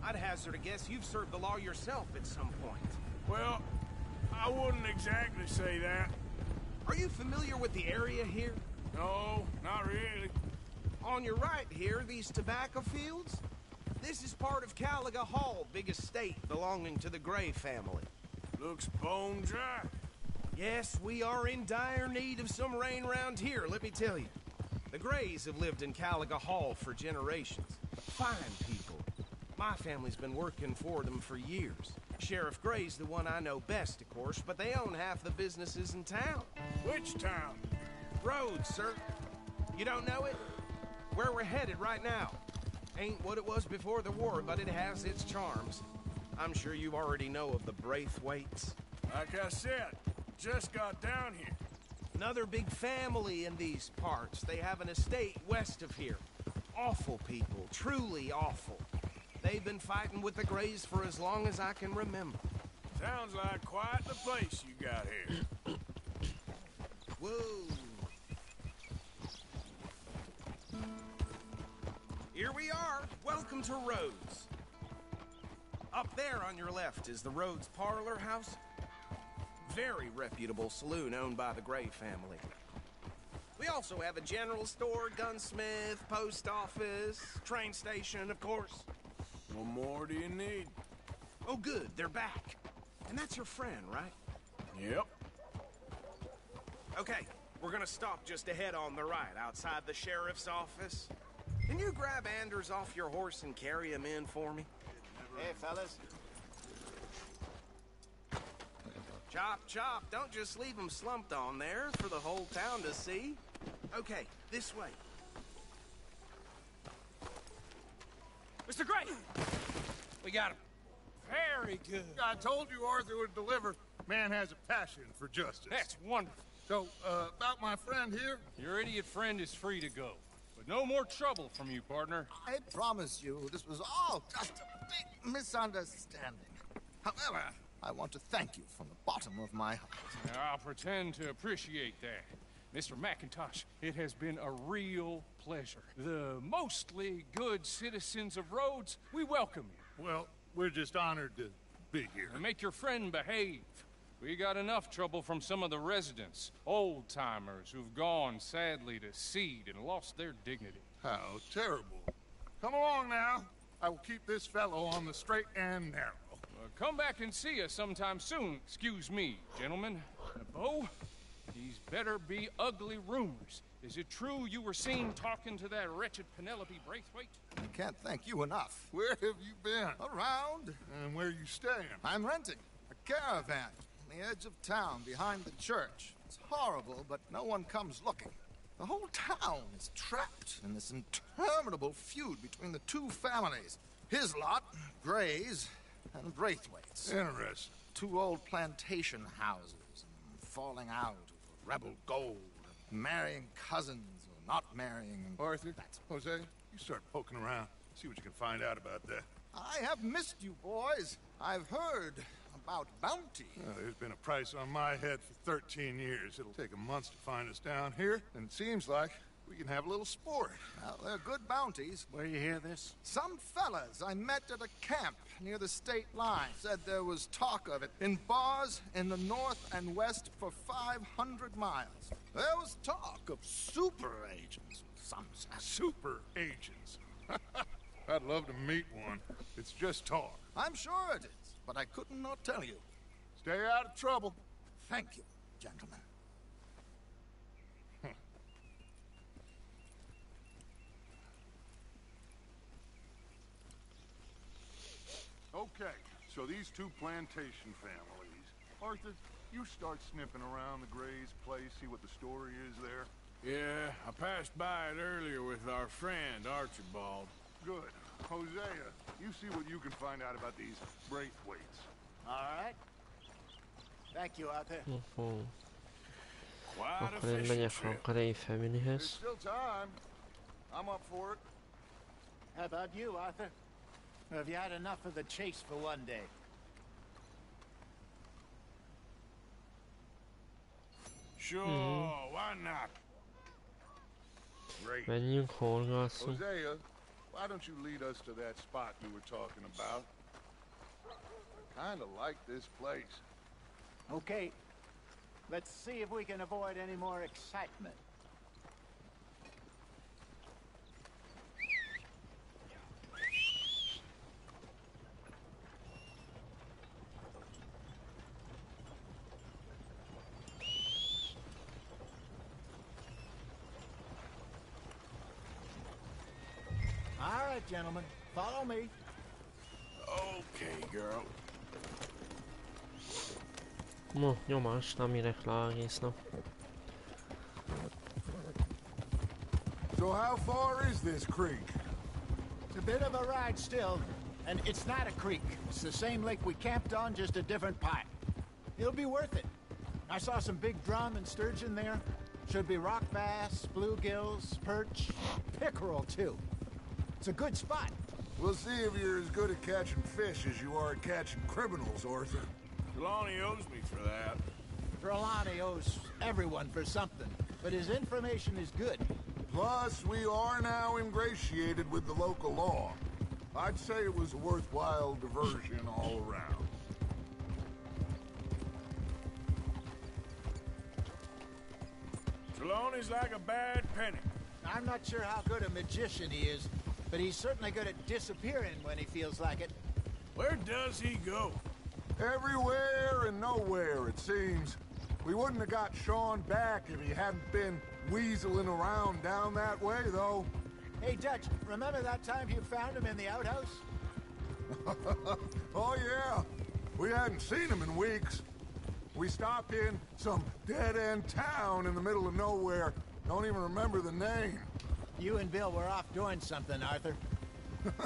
I'd hazard a guess you've served the law yourself at some point. Well, I wouldn't exactly say that. Are you familiar with the area here? No, not really. On your right here, these tobacco fields? This is part of Caliga Hall, big estate belonging to the Gray family. Looks bone dry. Yes, we are in dire need of some rain around here, let me tell you. The Grays have lived in Caliga Hall for generations. Fine people. My family's been working for them for years. Sheriff Gray's the one I know best, of course, but they own half the businesses in town. Which town? Rhodes, sir. You don't know it? Where we're headed right now. Ain't what it was before the war, but it has its charms. I'm sure you already know of the Braithwaites. Like I said, just got down here. Another big family in these parts. They have an estate west of here. Awful people, truly awful. They've been fighting with the Grays for as long as I can remember. Sounds like quite the place you got here. Whoa. Here we are. Welcome to Rhodes. Up there on your left is the Rhodes Parlor House. Very reputable saloon owned by the Gray family. We also have a general store, gunsmith, post office, train station, of course. What more do you need? Oh, good. They're back. And that's your friend, right? Yep. Okay, we're gonna stop just ahead on the right, outside the sheriff's office. Can you grab Anders off your horse and carry him in for me? Hey, fellas. Chop, chop. Don't just leave him slumped on there for the whole town to see. Okay, this way. Mr. Gray! We got him. Very good. I told you Arthur would deliver. Man has a passion for justice. That's wonderful. So, about my friend here? Your idiot friend is free to go. But no more trouble from you, partner. I promise you, this was all just a big misunderstanding. However, I want to thank you from the bottom of my heart. I'll pretend to appreciate that. Mr. McIntosh, it has been a real pleasure. The mostly good citizens of Rhodes, we welcome you. Well, we're just honored to be here. And make your friend behave. We got enough trouble from some of the residents, old-timers who've gone, sadly, to seed and lost their dignity. How terrible. Come along now. I will keep this fellow on the straight and narrow. Come back and see us sometime soon. Excuse me, gentlemen. Bo, these better be ugly rumors. Is it true you were seen talking to that wretched Penelope Braithwaite? I can't thank you enough. Where have you been? Around. And where you staying? I'm renting. A caravan on the edge of town behind the church. It's horrible, but no one comes looking. The whole town is trapped in this interminable feud between the two families. His lot, Gray's, and Braithwaite's. Interesting. Two old plantation houses, and falling out over rebel gold, and marrying cousins or not marrying. And Arthur, Jose, you start poking around. See what you can find out about that. I have missed you, boys. I've heard about bounty. There's been a price on my head for 13 years. It'll take a month to find us down here, and it seems like we can have a little sport. Well, they're good bounties. Where you hear this? Some fellas I met at a camp near the state line said there was talk of it in bars in the north and west for 500 miles. There was talk of super agents. Some super agents. I'd love to meet one. It's just talk. I'm sure it is, but I couldn't not tell you. Stay out of trouble. Thank you, gentlemen. Okay, so these two plantation families. Arthur, you start sniffing around the Gray's place, see what the story is there. Yeah, I passed by it earlier with our friend, Archibald. Good. Hosea, you see what you can find out about these Braithwaites. All right. Thank you, Arthur. Akkor én megyek a Gray Family-hez. Still time. I'm up for it. How about you, Arthur? Or have you had enough of the chase for one day? Sure, why not? Great. Menjünk, horgászunk. Hosea, why don't you lead us to that spot you were talking about? I kind of like this place. Okay. Let's see if we can avoid any more excitement. All right, gentlemen. Follow me. Okay, girl. No, nyomás, nem érek le egész nap. So how far is this creek? It's a bit of a ride still, and it's not a creek. It's the same lake we camped on, just a different part. It'll be worth it. I saw some big drum and sturgeon there. Should be rock bass, bluegills, perch, pickerel too. It's a good spot. We'll see if you're as good at catching fish as you are at catching criminals, Arthur. Trelawney owes me for that. Trelawney owes everyone for something, but his information is good. Plus, we are now ingratiated with the local law. I'd say it was a worthwhile diversion all around. Trelawney's like a bad penny. I'm not sure how good a magician he is, but he's certainly good at disappearing when he feels like it. Where does he go? Everywhere and nowhere, it seems. We wouldn't have got Sean back if he hadn't been weaseling around down that way, though. Hey, Dutch, remember that time you found him in the outhouse? Oh, yeah. We hadn't seen him in weeks. We stopped in some dead-end town in the middle of nowhere. Don't even remember the name. You and Bill were off doing something, Arthur.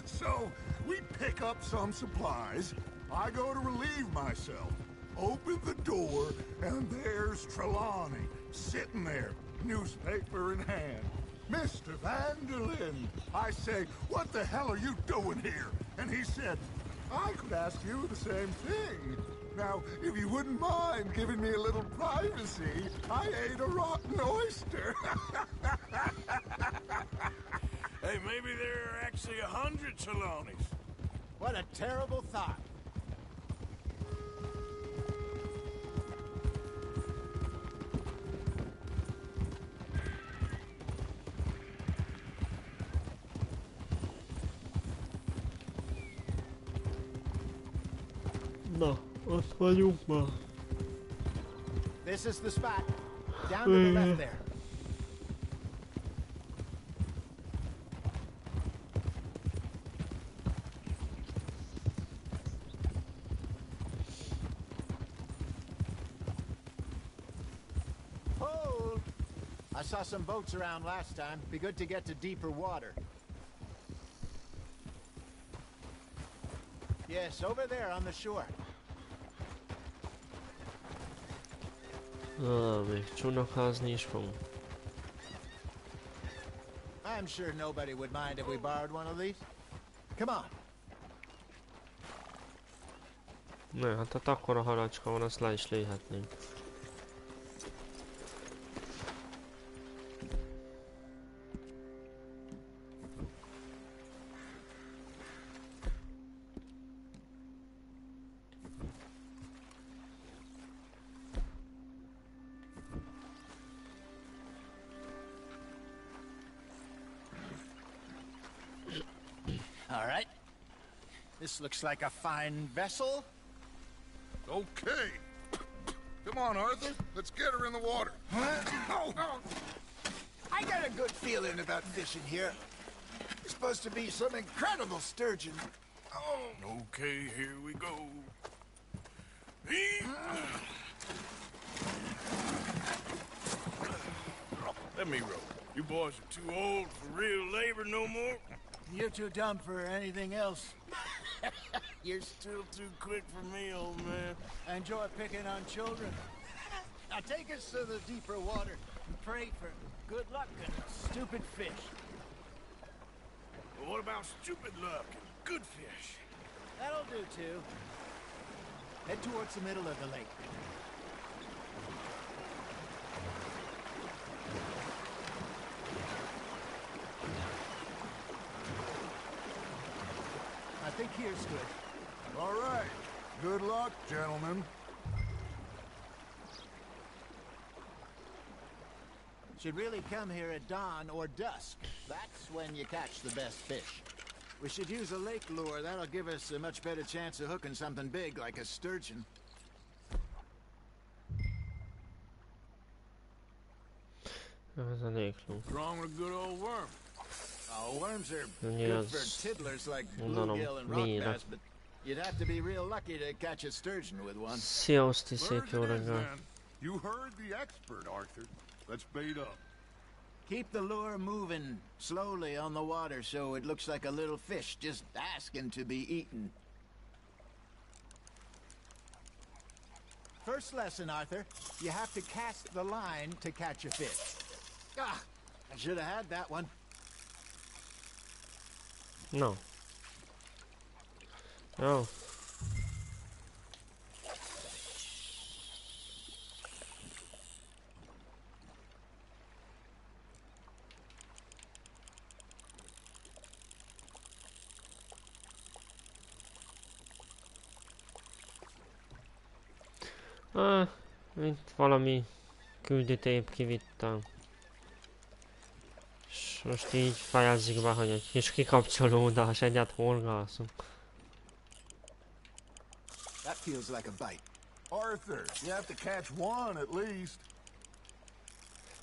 So, we pick up some supplies. I go to relieve myself. Open the door, and there's Trelawney, sitting there, newspaper in hand. Mr. Vanderlyn. I say, what the hell are you doing here? And he said, I could ask you the same thing. Now, if you wouldn't mind giving me a little privacy, I ate a rotten oyster. Hey, maybe there are actually 100 Trelawneys. What a terrible thought. Na, ott vagyunk már. This is the spot. Down to the left there. I saw some boats around last time. Be good to get to deeper water. Yes, over there on the shore. Még csónakházni is fogunk. I'm sure nobody would mind if we borrowed one of these. Come on. Ne, hát akkora halacska van, azt le is lőhetnénk. All right. This looks like a fine vessel. Okay. Come on, Arthur. Let's get her in the water. Oh. I got a good feeling about fishing here. It's supposed to be some incredible sturgeon. Oh. Okay, here we go. Let me row. You boys are too old for real labor no more. You're too dumb for anything else. You're still too quick for me, old man. I enjoy picking on children. Now take us to the deeper water and pray for good luck and stupid fish. Well, what about stupid luck and good fish? That'll do, too. Head towards the middle of the lake. I think here's good. All right. Good luck, gentlemen. Should really come here at dawn or dusk. That's when you catch the best fish. We should use a lake lure. That'll give us a much better chance of hooking something big like a sturgeon. What's wrong with a good old worm? Oh, worms are good for tiddlers like bluegill and rock bass, but you'd have to be real lucky to catch a sturgeon with one. Sziaszti, szép jó reggel. You heard the expert, Arthur. Let's bait up. Keep the lure moving slowly on the water so it looks like a little fish just asking to be eaten. First lesson, Arthur. You have to cast the line to catch a fish. Ah, I should have had that one. No. Oh. Itt valami küldőtép kivittem. És most így fejezzük be, hogy egy kis kikapcsolódás, egyet horgászunk. That feels like a bite. Arthur, you have to catch one at least.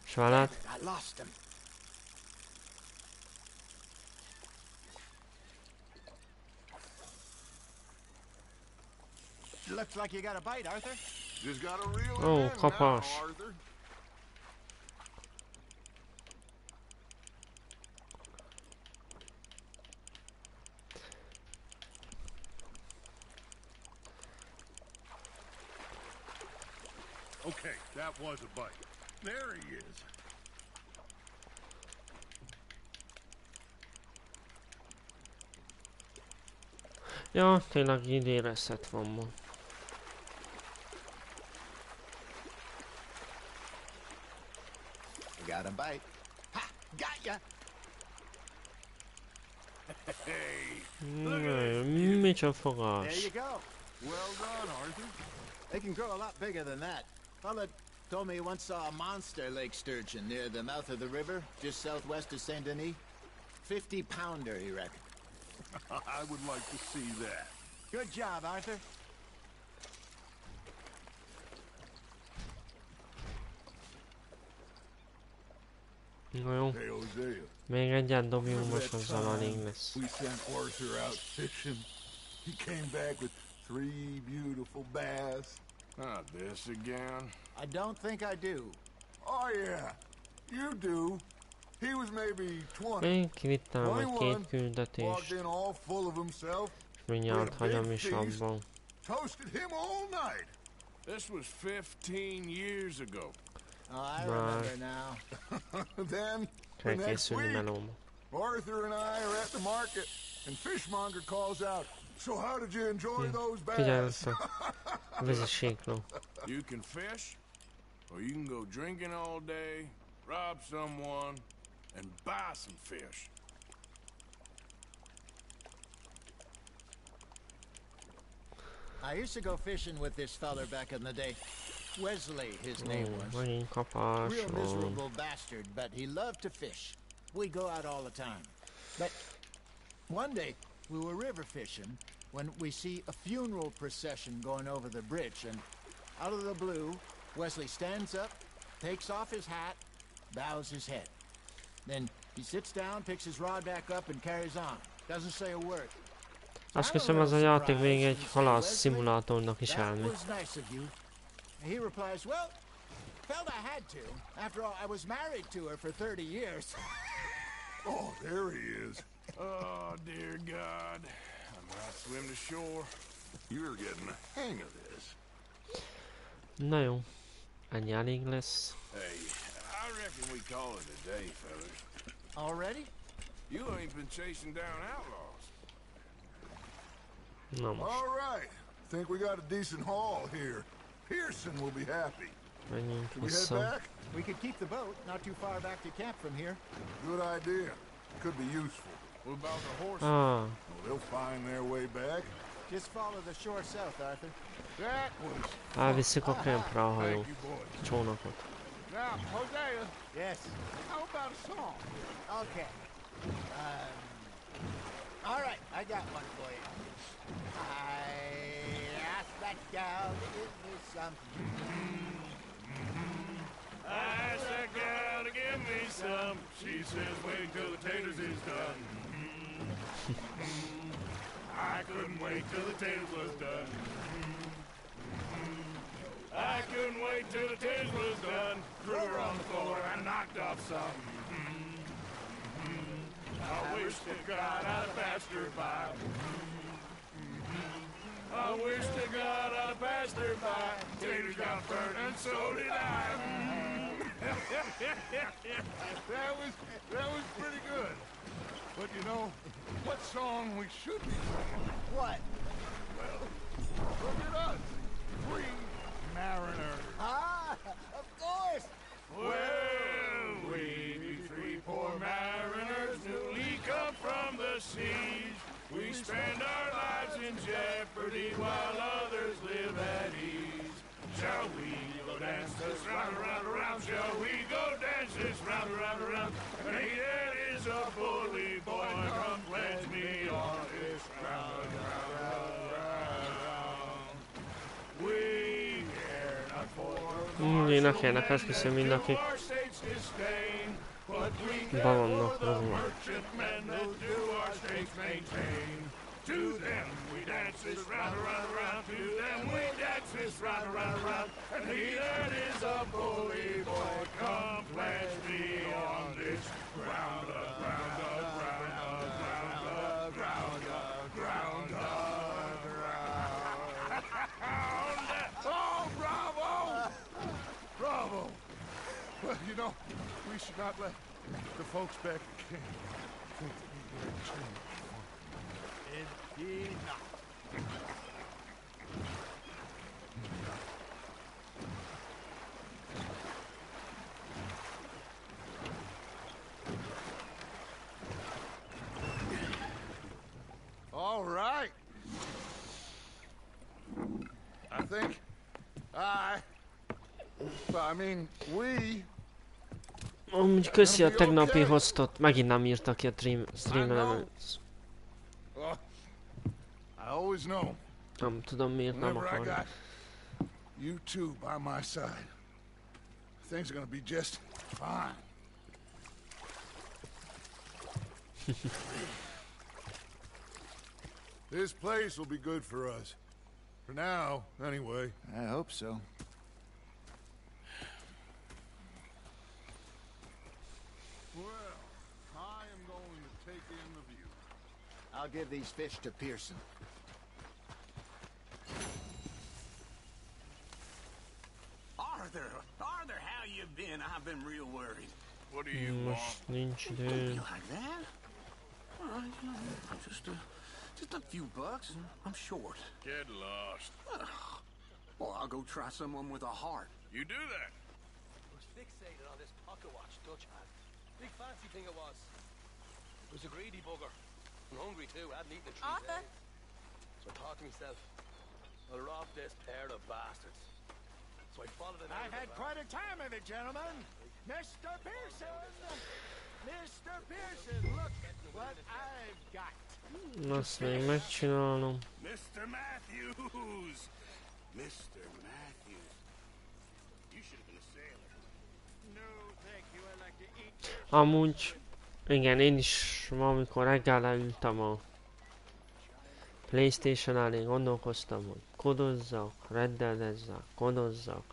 És veled? I lost him. Looks like you got a bite, Arthur. Just gotta reel it Oh, in kapás. now, Arthur. Okay, that was a bite. There he is. Ja, tényleg idérezhet van ma. Got a bite. Ha! Got ya! Micsoda fogás. There you go. Well done, Arthur. They can grow a lot bigger than that. Fella told me he once saw a monster lake sturgeon near the mouth of the river, just southwest of Saint Denis. 50-pounder, he reckoned. I would like to see that. Good job, Arthur. Na jó. Hey, Hosea. Még egyet dobjunk, most azzal elég lesz. We sent Arthur out fishing. He came back with 3 beautiful bass. Not this again. I don't think I do. Oh, yeah. You do. He was maybe 20. Én kivittem majd 2 Walked küldetést, in all full of himself. és mindjárt hagyom is abban. Toasted him all night. This was 15 years ago. Oh, I remember now. Then, Kell the next készülni week, melóma. Arthur and I are at the market, and Fishmonger calls out, "So how did you enjoy those Figyelj bass?" össze. Vezessékló. You can fish, or you can go drinking all day, rob someone, and buy some fish. I used to go fishing with this feller back in the day. Wesley, his name was. Megint kapás. Real miserable bastard, but he loved to fish. We go out all the time. But one day, we were river fishing when we see a funeral procession going over the bridge, and out of the blue, Wesley stands up, takes off his hat, bows his head. Then he sits down, picks his rod back up, and carries on. Doesn't say a word. Azt hiszem, ez a játék még egy halász szimulátornak is That elmegy. was nice of you. He replies, well, felt I had to. After all, I was married to her for 30 years. Oh, there he is. Oh, dear God. I'm gonna swim to shore. You're getting the hang of this. Na jó. Ennyi elég lesz. Hey, I reckon we call it a day, fellas. Already? You ain't been chasing down outlaws. Na most. All right. Think we got a decent haul here. Pearson will be happy. Menjünk Should we head vissza. back? We could keep the boat, not too far back to camp from here. Good idea. Could be useful. What about the horses? Ah, Oh, they'll find their way back. Just follow the shore south, Arthur. That was... elviszük a campra a hajó. Thank you, boys. Csónakot. Now, Hosea, Yes. how about a song? Okay. All right, I got one for you. I asked that gal to give me some. I asked that gal to give me some. She says wait till the taters is done. I couldn't wait till the taters was done. I couldn't wait till the taters was done. Threw her on the floor and knocked off some. I wish to God I'd passed her by. I wish to God I'd passed her by. Taters got burnt and so did I. That was pretty good. But you know, what song we should be singing? What? Well, look at us. 3 mariners. Ah, of course. Well, we be 3 poor mariners newly come from the seas. We spend our lives in jeopardy while others live at ease. Shall we go dance this round, around, around? Shall we go dance this round, around, around? And he that is a bully boy, come pledge me on this round, round, round, round. We care not for Énekelnek, ezt hiszem mindenki. Ba vannak, az van. To them we dance this round, around, around. To them we dance this round, around, around. And he that is a bully boy, come pledge me on this ground, ground, ground, ground, ground, ground, ground. Oh, bravo! Bravo! Well, you know, we should not let the folks back at camp think that we were a change. Indeed not. All right. I think I mean, we... Amúgy köszi a tegnapi hostot, megint nem írta ki a streamen. I always know. Nem tudom miért nem Whenever I akarja. got you two by my side, things are gonna be just fine. This place will be good for us. For now, anyway. I hope so. I'll give these fish to Pearson. Arthur, how you been? I've been real worried. What do you Most want? nincs Don't be idő. like that. Just a few bucks. I'm short. Get lost. Well, I'll go try someone with a heart. You do that. Was fixated on this pocket watch Dutch had. Big fancy thing it was. It was a greedy bugger. And hungry too, hadn't eaten in 3 days. So I thought to myself, I'll rob this pair of bastards. So I followed it out. I've had quite a time of it, gentlemen. Mr. Pearson! Mr. Pearson, look what I've got. Azt még megcsinálom. Mr. Matthews! Mr. Matthews. You should have been a sailor. No, thank you. I like to eat. Amúgy, igen, én is valamikor reggel leültem a PlayStation elé, gondolkoztam, hogy kodozzak,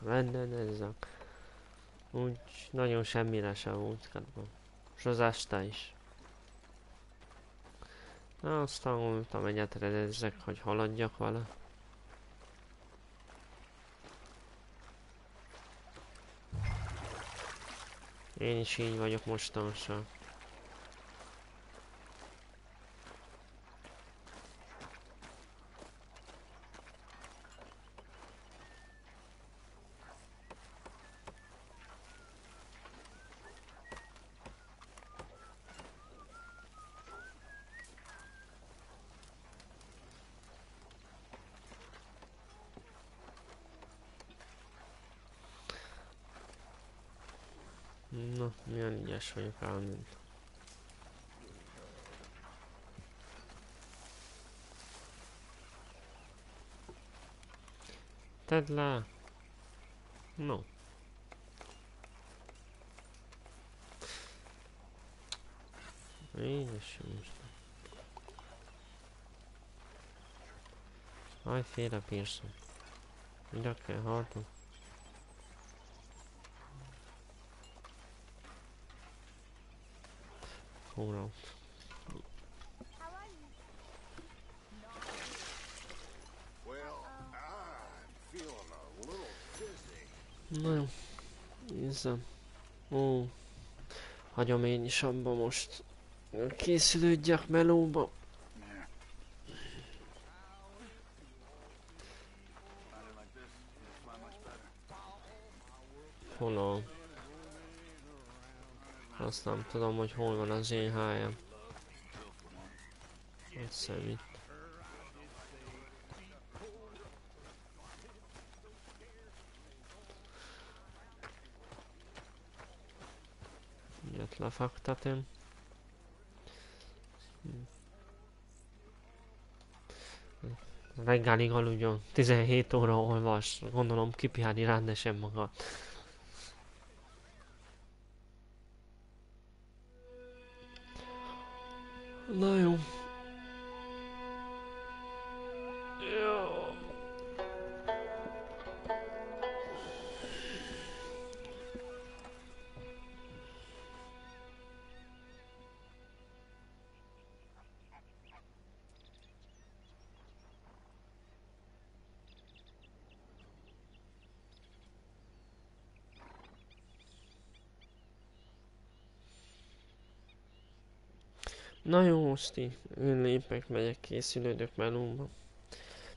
renderezzek. Úgy nagyon semmire sem volt kedvem. És az este is. Na, aztán gondoltam, egyet rendezzek, hogy haladjak vele. Én is így vagyok mostanság. Na, milyen ügyes vagyok elmúlt. Tedd le! No. Édes Isten. Aj, félre Pearson. Ide kell hátul. Hold on. Well, I'm feeling a little dizzy. Na jó. Nézzem. Ó. Hagyom én is abba most. Készülődjek melóba. Hol? Azt nem tudom, hogy hol van az én helyem. Azt hiszem itt. Ilyet lefektetem. Reggelig aludjon, 17 óra olvas, gondolom kipiháni rendesen magad. Na jó. Jó. Na jó, Oszti, én lépek, megyek, készülődök melóba.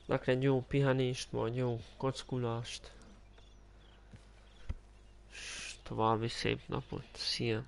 Neked jó pihenést, majd jó kockulást. És további szép napot. Szia!